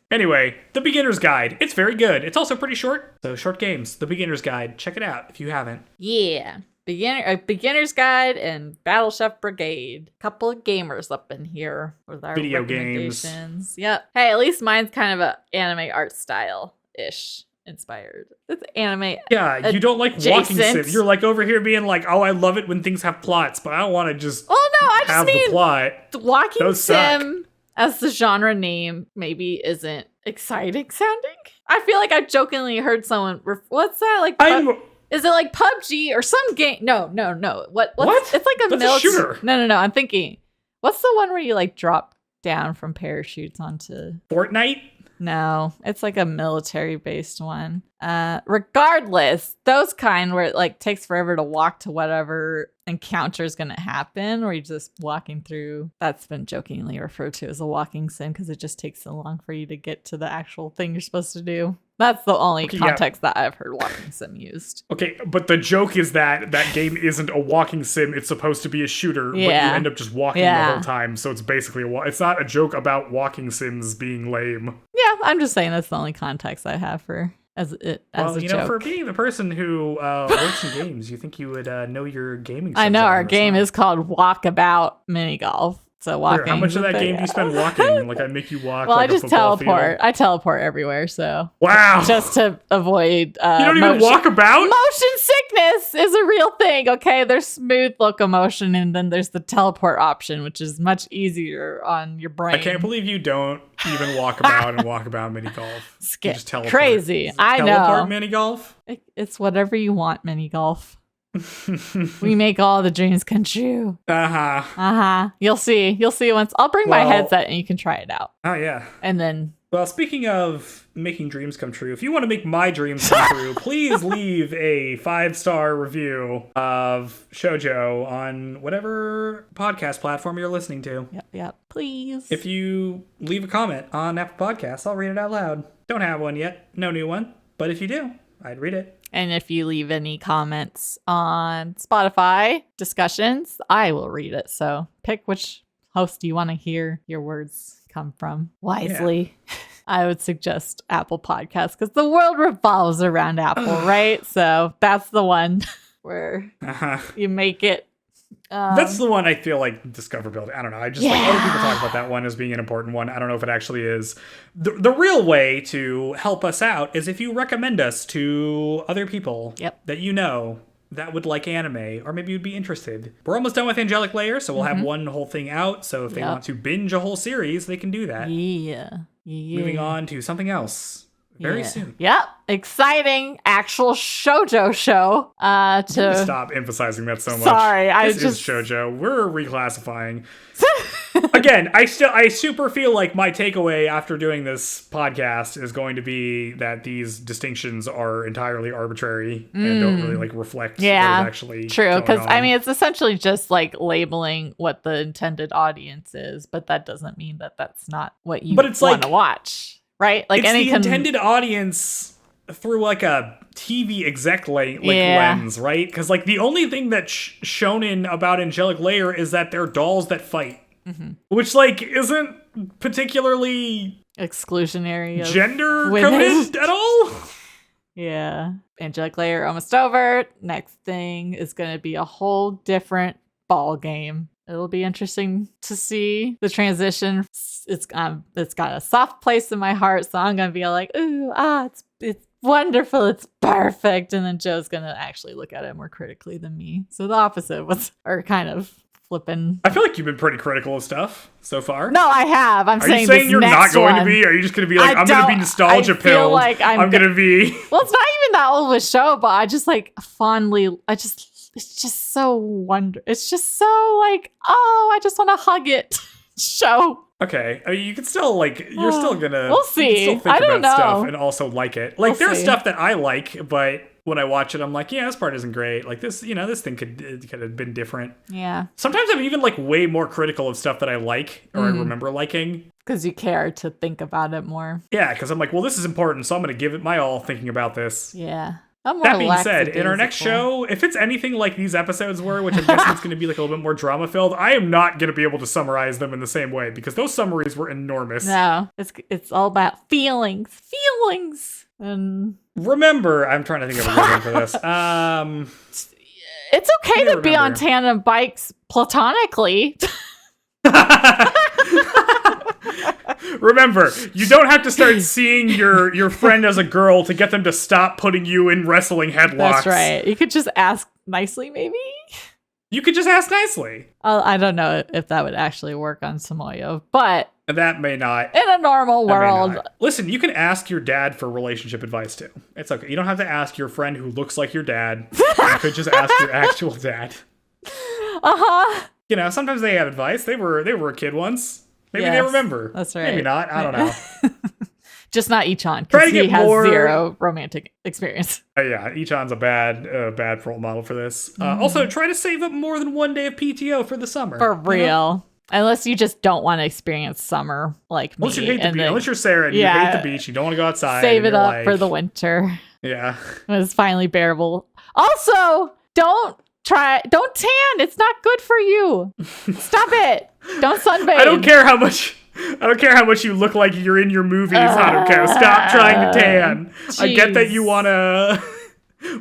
Anyway, The Beginner's Guide. It's very good. It's also pretty short. So short games. The Beginner's Guide. Check it out if you haven't. Yeah. Beginner's Guide and Battle Chef Brigade. Couple of gamers up in here with our Video recommendations. games. Yep. Hey, at least mine's kind of a anime art style-ish inspired. It's anime. Yeah, you don't like walking sim. You're like over here being like, oh, I love it when things have plots, but I don't want to just I have just mean the plot. Walking Those sim, suck. as the genre name, maybe isn't exciting sounding. I feel like I jokingly heard someone. What's that like? Is it like PUBG or some game? No. What? It's like a That's a shooter. No. I'm thinking, what's the one where you like drop down from parachutes onto Fortnite? No, it's like a military-based one. Regardless, those kind where it like takes forever to walk to whatever encounter is going to happen, or you're just walking through. That's been jokingly referred to as a walking sim because it just takes so long for you to get to the actual thing you're supposed to do. That's the only Okay, context that I've heard walking sim used. Okay, but the joke is that game isn't a walking sim. It's supposed to be a shooter, but you end up just walking the whole time. So it's basically it's not a joke about walking sims being lame. Yeah, I'm just saying that's the only context I have for as a joke. For being the person who works in games, you think you would know your gaming. I know our game is called Walkabout Mini Golf. So walking. How much of that game do you spend walking? Like I make you walk. Well, like I just a football teleport. field? I teleport everywhere. So wow, just to avoid. You don't even walk about. Motion sickness is a real thing. Okay, there's smooth locomotion, and then there's the teleport option, which is much easier on your brain. I can't believe you don't even walk about and walk about mini golf. Skip. Just teleport. Crazy. I know. Teleport mini golf. It's whatever you want. Mini golf. We make all the dreams come true. You'll see once I'll bring my headset and you can try it out. Oh yeah. And then speaking of making dreams come true, if you want to make my dreams come true, please leave a 5-star review of ShouJoe on whatever podcast platform you're listening to. Yep, please. If you leave a comment on Apple Podcasts, I'll read it out loud. Don't have one yet, no new one, but if you do, I'd read it. And if you leave any comments on Spotify discussions, I will read it. So pick which host you want to hear your words come from wisely. Yeah. I would suggest Apple Podcasts because the world revolves around Apple, right? So that's the one where you make it. That's the one I feel like discoverability. I don't know. I just like other people talk about that one as being an important one. I don't know if it actually is. The real way to help us out is if you recommend us to other people that you know that would like anime or maybe would be interested. We're almost done with Angelic Layer, so we'll have one whole thing out. So if they want to binge a whole series, they can do that. Yeah. Moving on to something else. Very soon. Yep. Exciting actual ShouJoe show. Stop emphasizing that so much. Sorry, this is ShouJoe. We're reclassifying. Again, I super feel like my takeaway after doing this podcast is going to be that these distinctions are entirely arbitrary and don't really like reflect what is actually true. Because I mean, it's essentially just like labeling what the intended audience is, but that doesn't mean that that's not what you want to watch. Right? Like it's the intended audience through like a TV exec lens, right? Because like the only thing that's shonen about Angelic Layer is that they're dolls that fight, which like isn't particularly exclusionary, gender coded at all. Yeah, Angelic Layer almost over. Next thing is going to be a whole different ball game. It'll be interesting to see the transition. It's got a soft place in my heart, so I'm gonna be like, ooh, it's wonderful, it's perfect, and then Joe's gonna actually look at it more critically than me. So the opposite are kind of flipping. I feel like you've been pretty critical of stuff so far. No, I have. Are you saying you're not going to be? Are you just gonna be like, I'm gonna be nostalgia pilled? Like I'm gonna be. Well, it's not even that old of a show, but I just like fondly. It's just so It's just so like, oh, I just want to hug it. Show. Okay, I mean, you can still like, you're still gonna. We'll see. You can still think I don't about know. stuff and also like it. Like there's stuff that I like, but when I watch it, I'm like, yeah, this part isn't great. Like this, this thing could have been different. Yeah. Sometimes I'm even like way more critical of stuff that I like or I remember liking. Because you care to think about it more. Yeah, because I'm like, well, this is important, so I'm gonna give it my all thinking about this. Yeah. That being said, in our next show, if it's anything like these episodes were, which I'm guessing it's going to be like a little bit more drama filled, I am not going to be able to summarize them in the same way because those summaries were enormous. No, it's all about feelings. And remember, I'm trying to think of a word for this. It's okay to be on tandem bikes platonically. Remember, you don't have to start seeing your friend as a girl to get them to stop putting you in wrestling headlocks. That's right. You could just ask nicely, maybe? You could just ask nicely. I don't know if that would actually work on Tamayo, but... That may not. In a normal world. Listen, you can ask your dad for relationship advice, too. It's okay. You don't have to ask your friend who looks like your dad. You could just ask your actual dad. Uh-huh. Sometimes they have advice. They were a kid once. Maybe they remember. That's right. Maybe not. I don't know. Just not Ichan, because he has zero romantic experience. Yeah, Ichan's a bad role model for this. Also, try to save up more than one day of PTO for the summer. For real. Unless you just don't want to experience summer like me. Unless you hate the beach. Unless you're Sarah and you hate the beach, you don't want to go outside. Save it up for the winter. Yeah. When it's finally bearable. Also, don't tan. It's not good for you. Stop it. Don't sunbathe. I don't care how much you look like you're in your movies, Hatoko. Stop trying to tan. Jeez. I get that you want to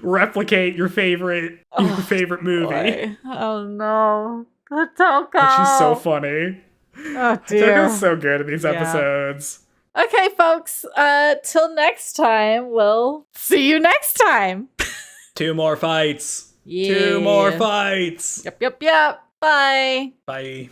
replicate your favorite movie. Boy. Oh no. Hatoko. But she's so funny. Oh dear. Hatoko's so good in these episodes. Okay, folks. Till next time. We'll see you next time. 2 more fights. Yeah. 2 more fights. Yep. Bye. Bye.